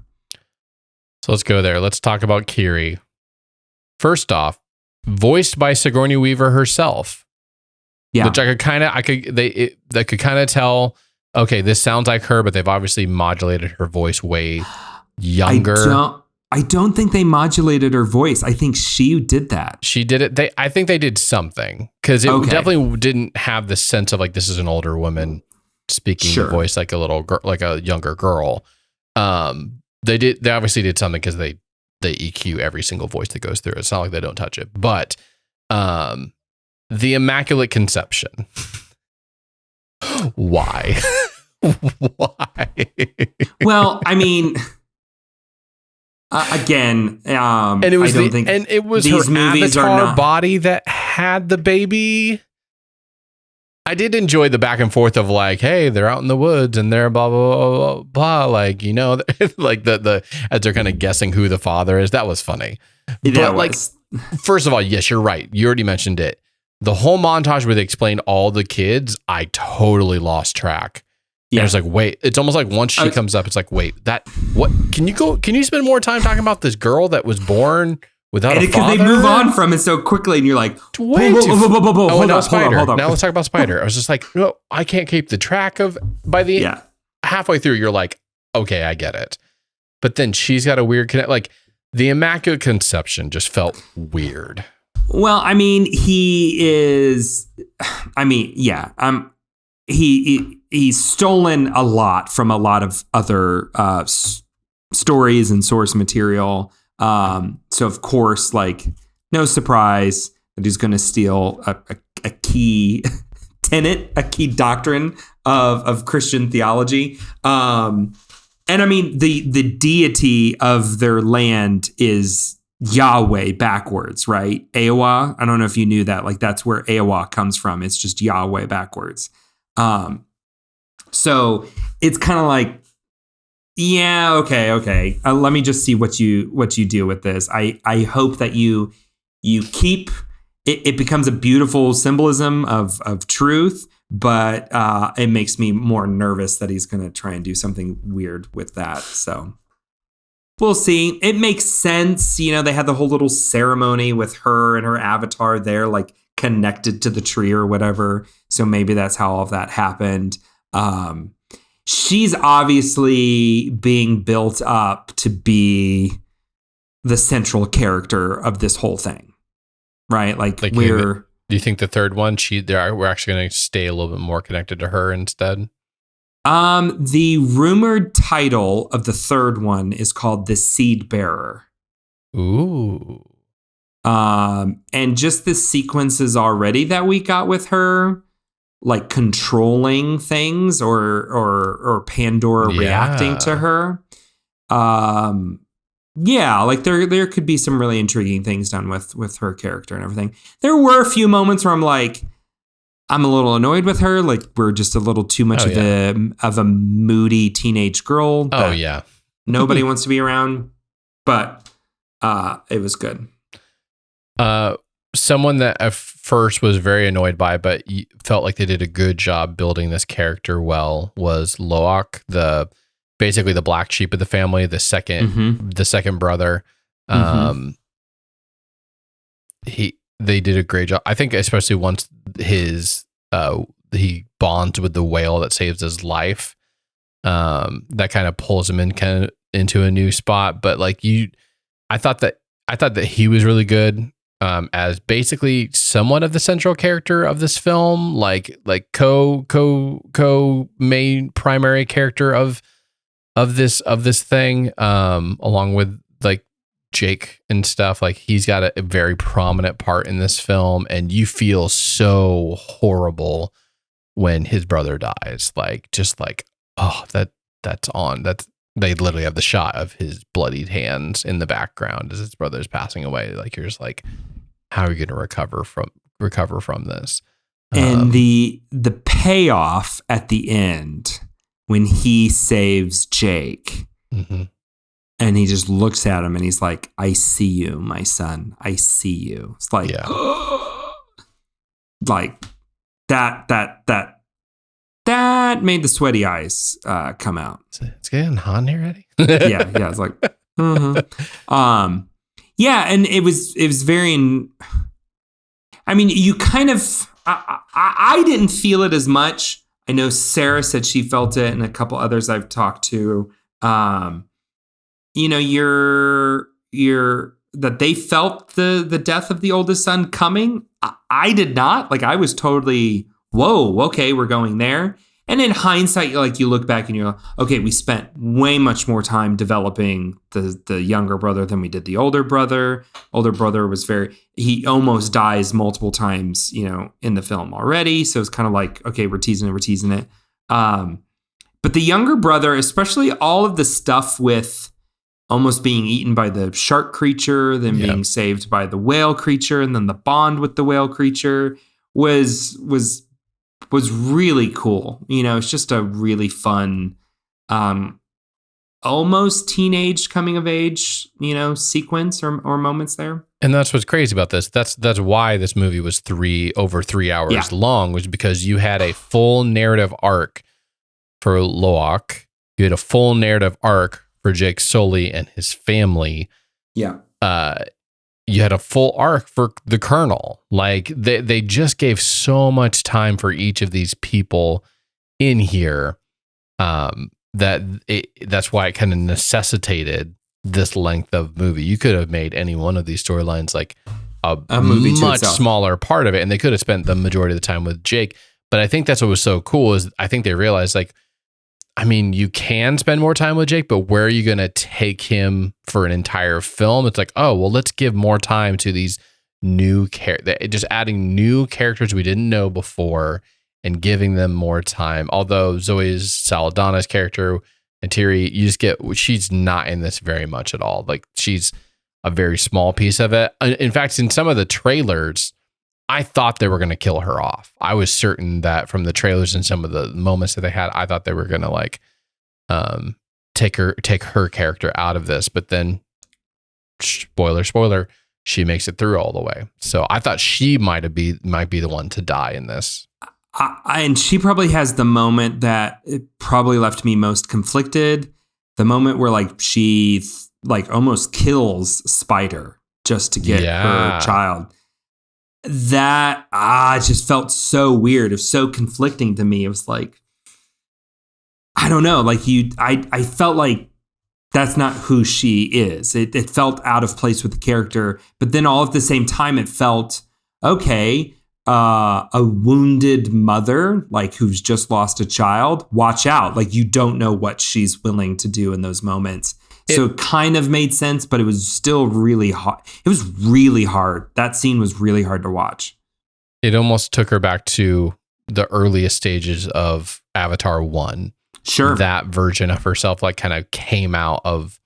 So let's go there. Let's talk about Kiri. First off, voiced by Sigourney Weaver herself. Yeah, which I could kind of tell. Okay, this sounds like her, but they've obviously modulated her voice way younger. I don't think they modulated her voice. I think she did that. She did it. I think they did something, because it definitely didn't have the sense of like, this is an older woman speaking the voice like a little girl, like a younger girl. They obviously did something, because they EQ every single voice that goes through. It's not like they don't touch it, but the Immaculate Conception. Why? Why? Well, I mean, again, and it was it was these her movies Avatar body that had the baby. I did enjoy the back and forth of like, hey, they're out in the woods and they're blah blah blah blah, blah. Like, you know, like the as they're kind of guessing who the father is. That was funny. But like, first of all, yes, you're right. You already mentioned it. The whole montage where they explained all the kids, I totally lost track. Yeah. And it's like, wait, it's almost like once she comes up, it's like, wait, what? Can you spend more time talking about this girl that was born without a father? Because they move on from it so quickly, and you're like, hold on. Now let's talk about Spider. I was just like, no, I can't keep the track of, by the halfway through, you're like, okay, I get it. But then she's got a weird connect, like the Immaculate Conception just felt weird. Well, I mean, he's stolen a lot from a lot of other stories and source material. So of course, like, no surprise, that he's going to steal a key tenet, a key doctrine of Christian theology. And I mean, the deity of their land is Yahweh backwards, right? Ewa. I don't know if you knew that. Like, that's where Ewa comes from. It's just Yahweh backwards. So it's kind of like, yeah, okay. Let me just see what you do with this. I hope that you keep it. It becomes a beautiful symbolism of truth, but it makes me more nervous that he's going to try and do something weird with that. So we'll see. It makes sense. You know, they had the whole little ceremony with her and her avatar there, like connected to the tree or whatever. So maybe that's how all of that happened. She's obviously being built up to be the central character of this whole thing, right? Like do you think the third one, we're actually going to stay a little bit more connected to her instead? The rumored title of the third one is called The Seed Bearer. Ooh. And just the sequences already that we got with her, like controlling things or Pandora reacting to her. Yeah, like there could be some really intriguing things done with her character and everything. There were a few moments where I'm like, I'm a little annoyed with her. Like, we're just a little too much of a moody teenage girl. Oh yeah. Nobody wants to be around, but it was good. Someone that at first was very annoyed by, but felt like they did a good job building this character well, was Loak, basically the black sheep of the family, the second brother. They did a great job. I think especially once he bonds with the whale that saves his life, that kind of pulls him into a new spot. But like I thought that he was really good. As basically somewhat of the central character of this film, like co main primary character of this thing, along with like Jake and stuff. Like, he's got a very prominent part in this film, and you feel so horrible when his brother dies. Like, just like, oh, they literally have the shot of his bloodied hands in the background as his brother's passing away. Like, you're just like, how are you going to recover from this? And the payoff at the end when he saves Jake, and he just looks at him and he's like, "I see you, my son. I see you." It's like, like that made the sweaty eyes come out. It's getting hot in here, Eddie. yeah. It's like, yeah, and it was very. I mean, you kind of. I didn't feel it as much. I know Sarah said she felt it, and a couple others I've talked to. You know, that they felt the death of the oldest son coming. I did not. Like, I was totally, whoa, okay, we're going there. And in hindsight, like, you look back and you're like, okay, we spent way much more time developing the younger brother than we did the older brother. Older brother he almost dies multiple times, you know, in the film already. So it's kind of like, okay, we're teasing it. But the younger brother, especially all of the stuff with almost being eaten by the shark creature, then being saved by the whale creature, and then the bond with the whale creature was really cool. You know, it's just a really fun, almost teenage coming of age, you know, sequence or moments there. And that's what's crazy about this. That's why this movie was over 3 hours long, was because you had a full narrative arc for Loak. You had a full narrative arc for Jake Sully and his family. Yeah. You had a full arc for the Colonel. Like, they just gave so much time for each of these people in here, that's why it kind of necessitated this length of movie. You could have made any one of these storylines like a movie much smaller part of it, and they could have spent the majority of the time with Jake. But I think that's what was so cool, is I think they realized, like, I mean, you can spend more time with Jake, but where are you going to take him for an entire film? It's like, oh, well, let's give more time to these just adding new characters we didn't know before and giving them more time. Although Zoe Saldana's character and Thierry, she's not in this very much at all. Like, she's a very small piece of it. In fact, in some of the trailers, I thought they were going to kill her off. I was certain that from the trailers and some of the moments that they had, I thought they were going to like take her character out of this. But then, spoiler, she makes it through all the way. So I thought she might be the one to die in this. And she probably has the moment that it probably left me most conflicted. The moment where like she like almost kills Spider just to get her child. That it just felt so weird. It was so conflicting to me. It was like, I don't know. Like I felt like that's not who she is. It felt out of place with the character, but then all at the same time, it felt okay. A wounded mother, like who's just lost a child, watch out. Like, you don't know what she's willing to do in those moments. So it kind of made sense, but it was still really hard. It was really hard. That scene was really hard to watch. It almost took her back to the earliest stages of Avatar 1. Sure. That version of herself like kind of came out of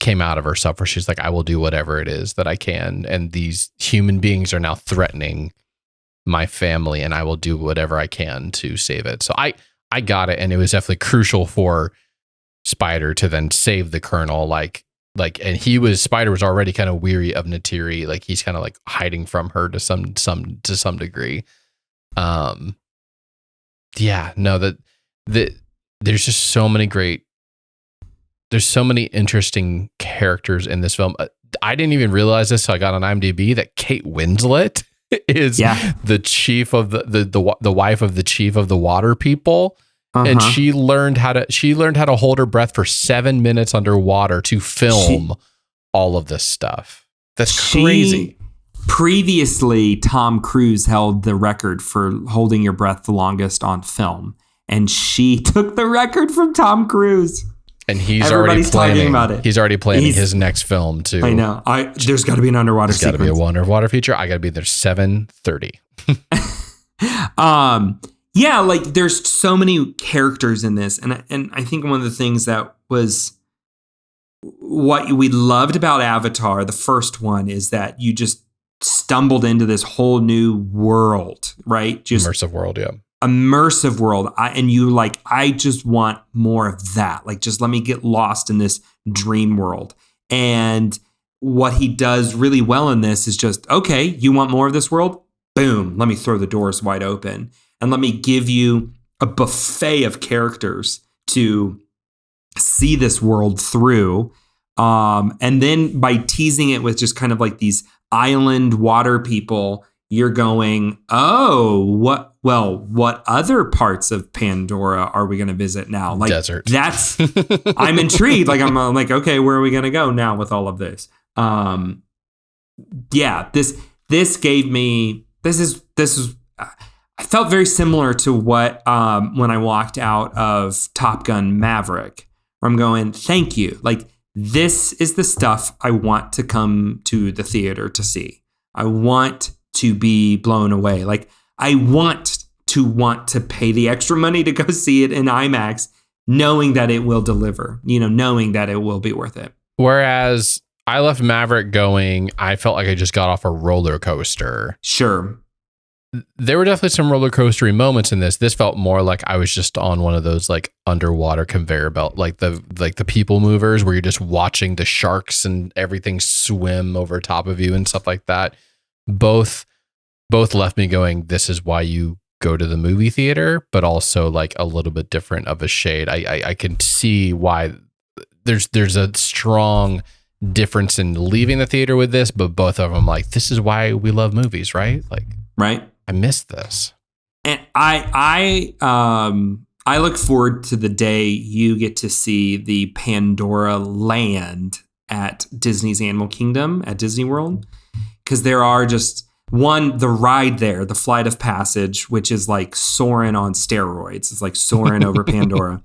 herself, where she's like, I will do whatever it is that I can. And these human beings are now threatening my family, and I will do whatever I can to save it. So I got it. And it was definitely crucial for Spider to then save the Colonel. And Spider was already kind of weary of Neytiri. Like, he's kind of like hiding from her to some degree. There's just so many there's so many interesting characters in this film. I didn't even realize this. So I got on IMDb that Kate Winslet is the chief of the wife of the chief of the water people. And she learned how to hold her breath for 7 minutes underwater to film all of this stuff. That's crazy. Previously, Tom Cruise held the record for holding your breath the longest on film, and she took the record from Tom Cruise. And Everybody's talking about it. He's already planning his next film too. I know. There's got to be an underwater sequence. There's got to be a underwater feature. I got to be there 7:30. Yeah, like there's so many characters in this, and I think one of the things that was what we loved about Avatar, the first one, is that you just stumbled into this whole new world, right? Just immersive world, yeah. Immersive world. I just want more of that. Like, just let me get lost in this dream world. And what he does really well in this is just, okay, you want more of this world? Boom. Let me throw the doors wide open. And let me give you a buffet of characters to see this world through. And then by teasing it with just kind of like these island water people, you're going, what other parts of Pandora are we going to visit now? Like, desert. I'm intrigued. Like, I'm like, okay, where are we going to go now with all of this? This gave me, I felt very similar to what, when I walked out of Top Gun Maverick, where I'm going, thank you. Like, this is the stuff I want to come to the theater to see. I want to be blown away. Like, I want to pay the extra money to go see it in IMAX, knowing that it will deliver, knowing that it will be worth it. Whereas I left Maverick going, I felt like I just got off a roller coaster. Sure. There were definitely some roller coastery moments in this. This felt more like I was just on one of those like underwater conveyor belt, like the people movers where you're just watching the sharks and everything swim over top of you and stuff like that. Both left me going, this is why you go to the movie theater, but also like a little bit different of a shade. I can see why there's a strong difference in leaving the theater with this, but both of them, like, this is why we love movies, right? Like, right. I missed this. And I look forward to the day you get to see the Pandora land at Disney's Animal Kingdom at Disney World. Because there are just the ride there, the Flight of Passage, which is like soaring on steroids. It's like soaring over Pandora.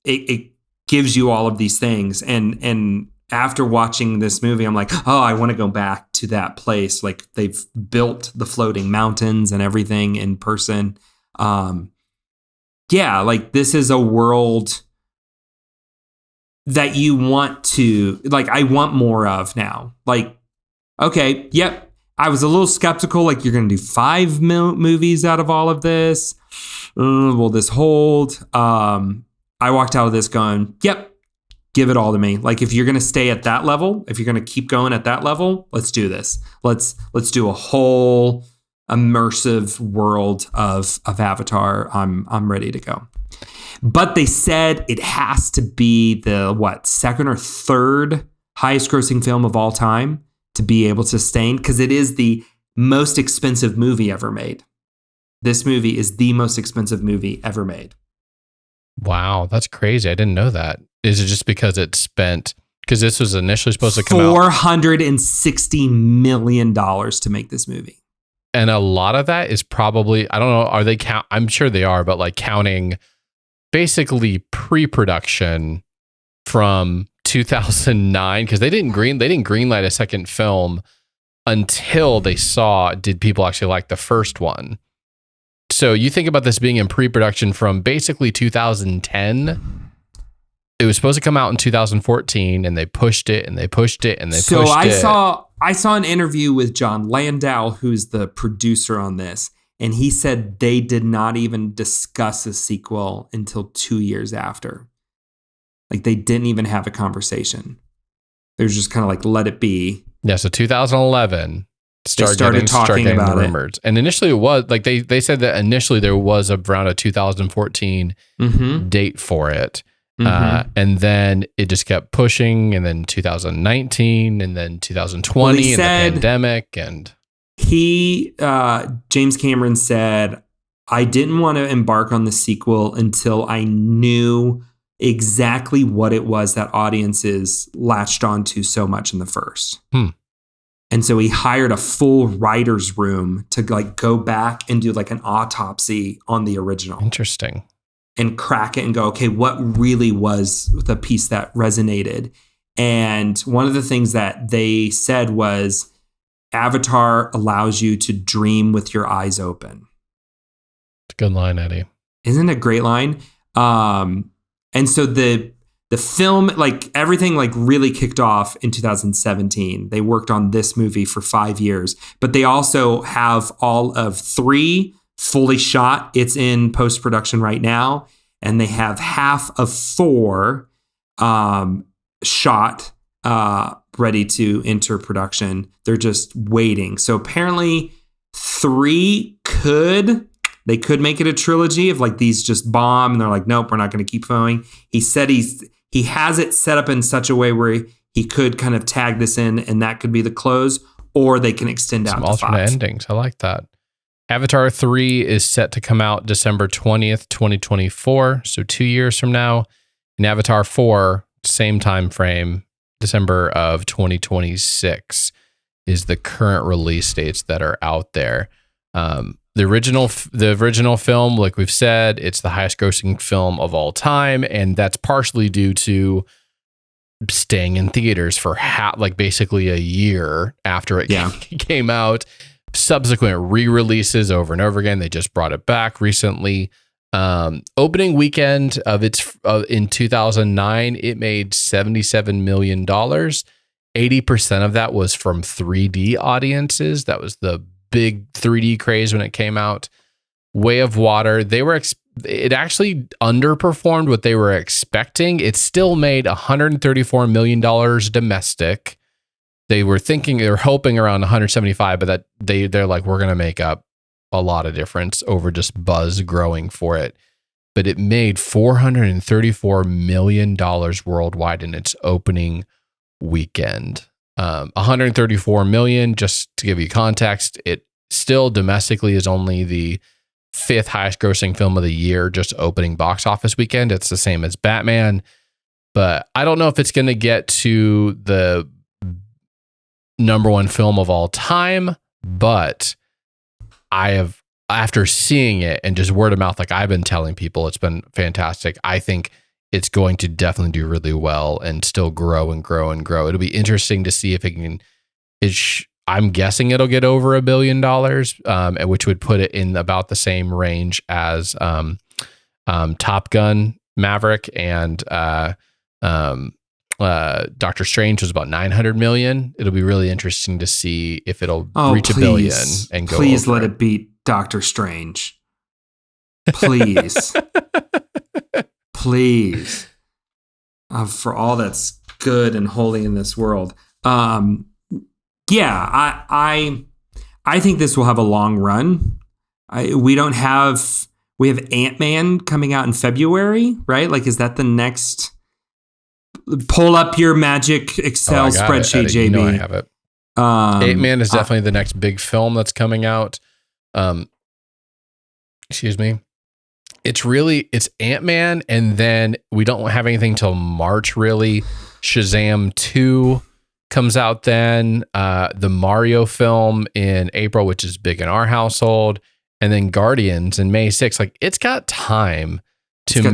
It gives you all of these things. And after watching this movie, I'm like, oh, I want to go back to that place. Like they've built the floating mountains and everything in person. Yeah, like this is a world that you want to, like, I want more of now. Like, okay, yep. I was a little skeptical, like you're going to do 5 movies out of all of this. Will this hold? I walked out of this going, yep. Give it all to me. Like if you're going to stay at that level, if you're going to keep going at that level, let's do this. Let's do a whole immersive world of Avatar. I'm ready to go. But they said it has to be the second or third highest grossing film of all time to be able to sustain, because it is the most expensive movie ever made. This movie is the most expensive movie ever made. Wow, that's crazy. I didn't know that. Is it just because because this was initially supposed to come out $460 million to make this movie? And a lot of that is probably, I don't know, are they I'm sure they are, but like counting basically pre-production from 2009, because they didn't greenlight a second film until they saw, did people actually like the first one? So you think about this being in pre-production from basically 2010. It was supposed to come out in 2014, and they pushed it and they pushed it and they pushed it. So I saw an interview with John Landau, who's the producer on this, and he said they did not even discuss a sequel until 2 years after. Like they didn't even have a conversation. They were just kind of like, let it be. Yeah, so 2011. Started talking about the rumors. And initially it was like they said that initially there was around a 2014 date for it. And then it just kept pushing, and then 2019 and then 2020 and the pandemic. And James Cameron said, I didn't want to embark on the sequel until I knew exactly what it was that audiences latched onto so much in the first. And so he hired a full writer's room to like go back and do like an autopsy on the original. Interesting. And crack it and go, okay, what really was the piece that resonated? And one of the things that they said was Avatar allows you to dream with your eyes open. It's a good line, Eddie. Isn't it a great line? And so the film, like everything like really kicked off in 2017. They worked on this movie for 5 years, but they also have all of 3 fully shot. It's in post-production right now. And they have half of 4 shot, ready to enter production. They're just waiting. So apparently 3 they could make it a trilogy if like these just bomb and they're like, nope, we're not going to keep going. He said he has it set up in such a way where he could kind of tag this in, and that could be the close, or they can extend out some to alternate 5 endings. I like that. Avatar 3 is set to come out December 20th, 2024, so 2 years from now. And Avatar 4, same time frame, December of 2026 is the current release dates that are out there. The original film, like we've said, it's the highest grossing film of all time, and that's partially due to staying in theaters for basically a year after it came out. Subsequent re-releases over and over again. They just brought it back recently. Opening weekend of in 2009, it made $77 million. 80% of that was from 3D audiences. That was the big 3D craze when it came out. Way of Water, it actually underperformed what they were expecting. It still made $134 million domestic. They were hoping around 175, but they're like, we're going to make up a lot of difference over just buzz growing for it. But it made $434 million worldwide in its opening weekend. 134 million, just to give you context, it still domestically is only the 5th highest grossing film of the year, just opening box office weekend. It's the same as Batman, but I don't know if it's going to get to the #1 film of all time, but after seeing it and just word of mouth, like I've been telling people, it's been fantastic. I think it's going to definitely do really well and still grow and grow and grow. It'll be interesting to see if it can. I'm guessing it'll get over $1 billion, which would put it in about the same range as Top Gun Maverick and Doctor Strange was about 900 million. It'll be really interesting to see if it'll reach $1 billion and go. Please let it beat Doctor Strange. Please. Please. For all that's good and holy in this world. Yeah, I think this will have a long run. We have Ant-Man coming out in February, right? Like, is that the next? Pull up your magic Excel spreadsheet, JB. You know I have it. Ant-Man is definitely the next big film that's coming out. Excuse me. It's Ant-Man, and then we don't have anything till March, really. Shazam 2 comes out then. The Mario film in April, which is big in our household, and then Guardians in May 6th. Like, it's got time to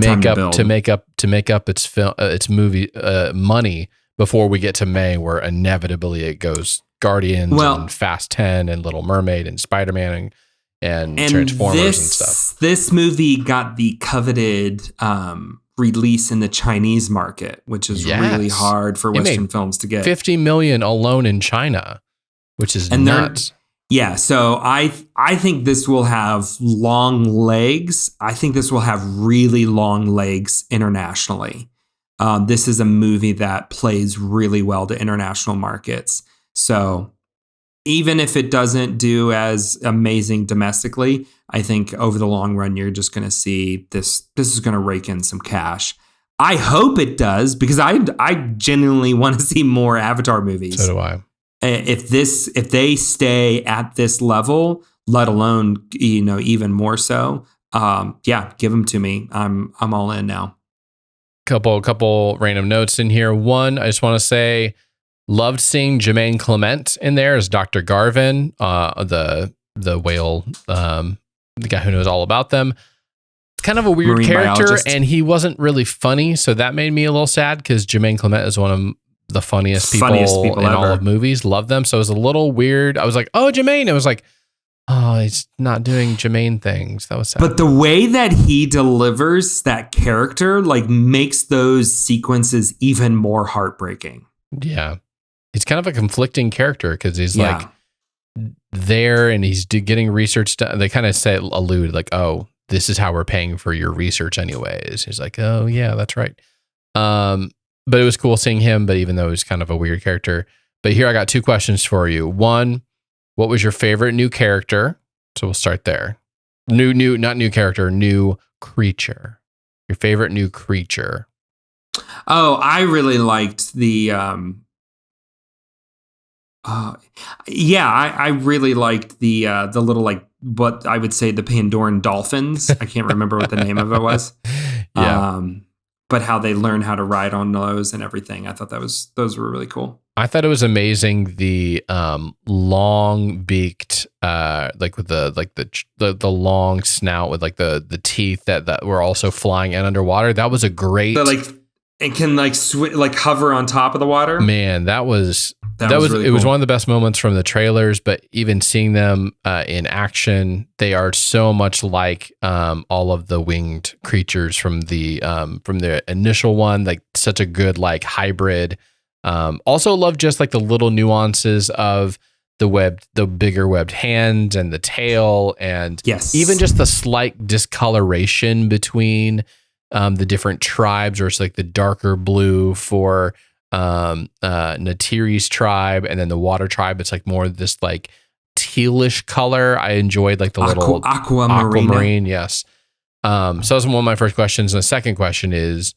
make up its movie money before we get to May, where inevitably it goes Guardians and Fast 10 and Little Mermaid and Spider-Man and Transformers and stuff. This movie got the coveted release in the Chinese market, which is really hard for Western films to get. 50 million alone in China, which is nuts. Yeah, so I think this will have long legs. I think this will have really long legs internationally. This is a movie that plays really well to international markets. So even if it doesn't do as amazing domestically, I think over the long run, you're just going to see this is going to rake in some cash. I hope it does, because I genuinely want to see more Avatar movies. So do I. If they stay at this level, let alone, even more so, give them to me. I'm all in now. Couple random notes in here. One, I just want to say, loved seeing Jermaine Clement in there as Dr. Garvin, the whale, the guy who knows all about them. It's kind of a weird Marine character, biologist. and he wasn't really funny, so that made me a little sad, because Jermaine Clement is one of the funniest people in ever. all of movies. Love them. So it was a little weird. I was like, oh, Jermaine. It was like, oh, he's not doing Jermaine things. That was sad. But the way that he delivers that character, like, makes those sequences even more heartbreaking. Yeah. He's kind of a conflicting character, because he's like there and he's getting research done. They kind of allude like, oh, this is how we're paying for your research anyways. He's like, oh yeah, that's right. But it was cool seeing him, but even though he's kind of a weird character. But here I got 2 questions for you. One, what was your favorite new character? So we'll start there. Not new character, new creature. Your favorite new creature. Oh, I really liked the I really liked the little, like, what I would say the Pandoran dolphins. I can't remember what the name of it was. Yeah. But how they learn how to ride on those and everything. I thought those were really cool. I thought it was amazing, the long beaked, like with the long snout with like the teeth that were also flying and underwater. That was a great. It can hover on top of the water. Man, that was really it was cool. one of the best moments from the trailers, but even seeing them in action, they are so much like all of the winged creatures from the initial one, like such a good like hybrid. Also love just like the little nuances of the bigger webbed hands and the tail, and even just the slight discoloration between the different tribes, or it's like the darker blue for Natiri's tribe, and then the water tribe, it's like more this like tealish color. I enjoyed like the little aquamarine. Yes. So that was one of my first questions. And the second question is,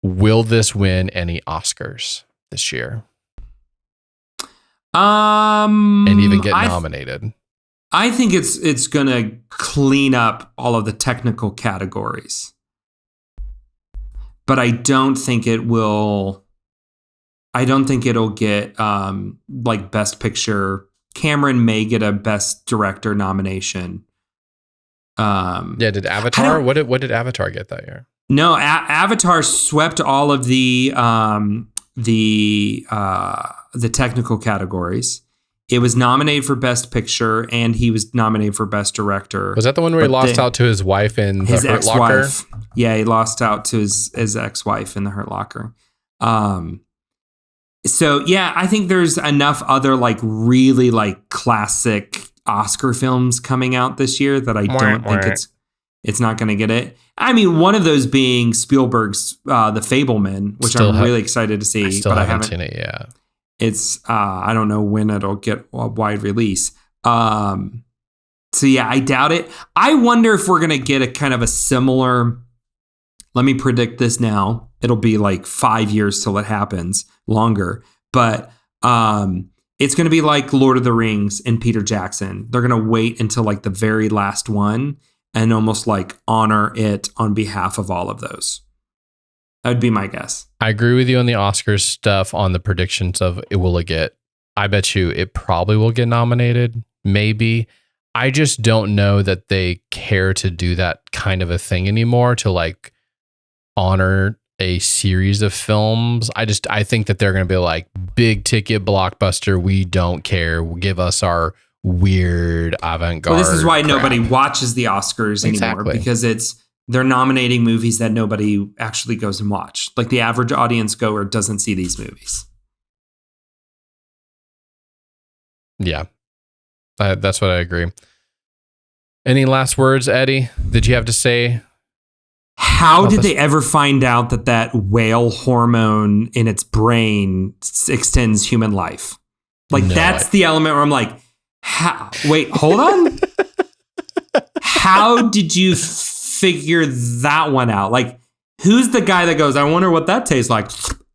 will this win any Oscars this year? And even get nominated? I think it's gonna clean up all of the technical categories, but I don't think it will. I don't think it'll get like Best Picture. Cameron may get a Best Director nomination. Did Avatar? What did Avatar get that year? No, Avatar swept all of the technical categories. It was nominated for Best Picture, and he was nominated for Best Director. Was that the one where he lost out to his wife in the Hurt Locker? Yeah, he lost out to his ex-wife in the Hurt Locker. So yeah, I think there's enough other like really like classic Oscar films coming out this year that I don't think it's not going to get it. I mean, one of those being Spielberg's The Fableman, which I'm really excited to see. I haven't seen it yet. It's I don't know when it'll get a wide release. So yeah, I doubt it. I wonder if we're gonna get a kind of a similar. Let me predict this now. It'll be like 5 years till it happens, longer. But it's gonna be like Lord of the Rings and Peter Jackson. They're gonna wait until like the very last one and almost like honor it on behalf of all of those. That would be my guess. I agree with you on the Oscars stuff, on the predictions of it will get. I bet you it probably will get nominated. Maybe. I just don't know that they care to do that kind of a thing anymore, to like honor a series of films. I think that they're going to be like, big ticket blockbuster. We don't care. Give us our weird avant-garde. Well, this is why nobody watches the Oscars anymore, because they're nominating movies that nobody actually goes and watch. Like the average audience goer doesn't see these movies. Yeah, that's what I agree. Any last words, Eddie? Did you have to say? How did they ever find out that whale hormone in its brain extends human life? Like that's the element where I'm like, wait, hold on. How did you figure that one out? Like, who's the guy that goes, I wonder what that tastes like,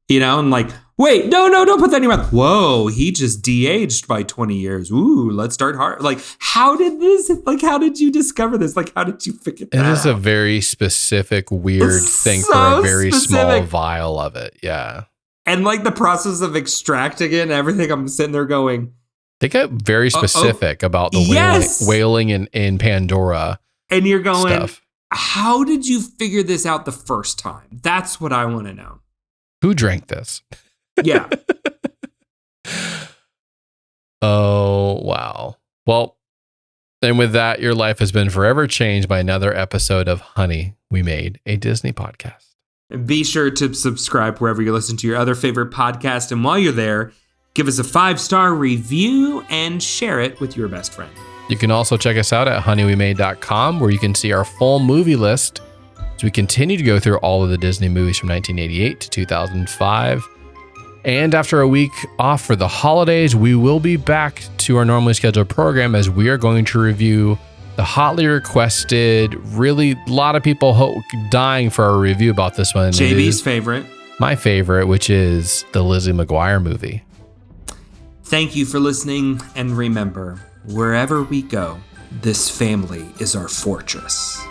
and like, wait, no, don't put that in your mouth. Whoa, he just de-aged by 20 years. Ooh, let's start hard. Like, how did you discover this? Like, how did you figure that out? It is a very specific, weird thing for a very small vial of it. Yeah. And like the process of extracting it and everything, I'm sitting there going. They got very specific about the whaling in Pandora. And you're going, stuff. How did you figure this out the first time? That's what I want to know. Who drank this? Yeah. Oh, wow. Well, and with that, your life has been forever changed by another episode of Honey, We Made a Disney Podcast. And be sure to subscribe wherever you listen to your other favorite podcast. And while you're there, give us a 5-star review and share it with your best friend. You can also check us out at honeywemade.com, where you can see our full movie list as we continue to go through all of the Disney movies from 1988 to 2005. And after a week off for the holidays, we will be back to our normally scheduled program, as we are going to review the hotly requested, really a lot of people dying for a review about this one. JB's favorite. My favorite, which is the Lizzie McGuire movie. Thank you for listening, and remember, wherever we go, this family is our fortress.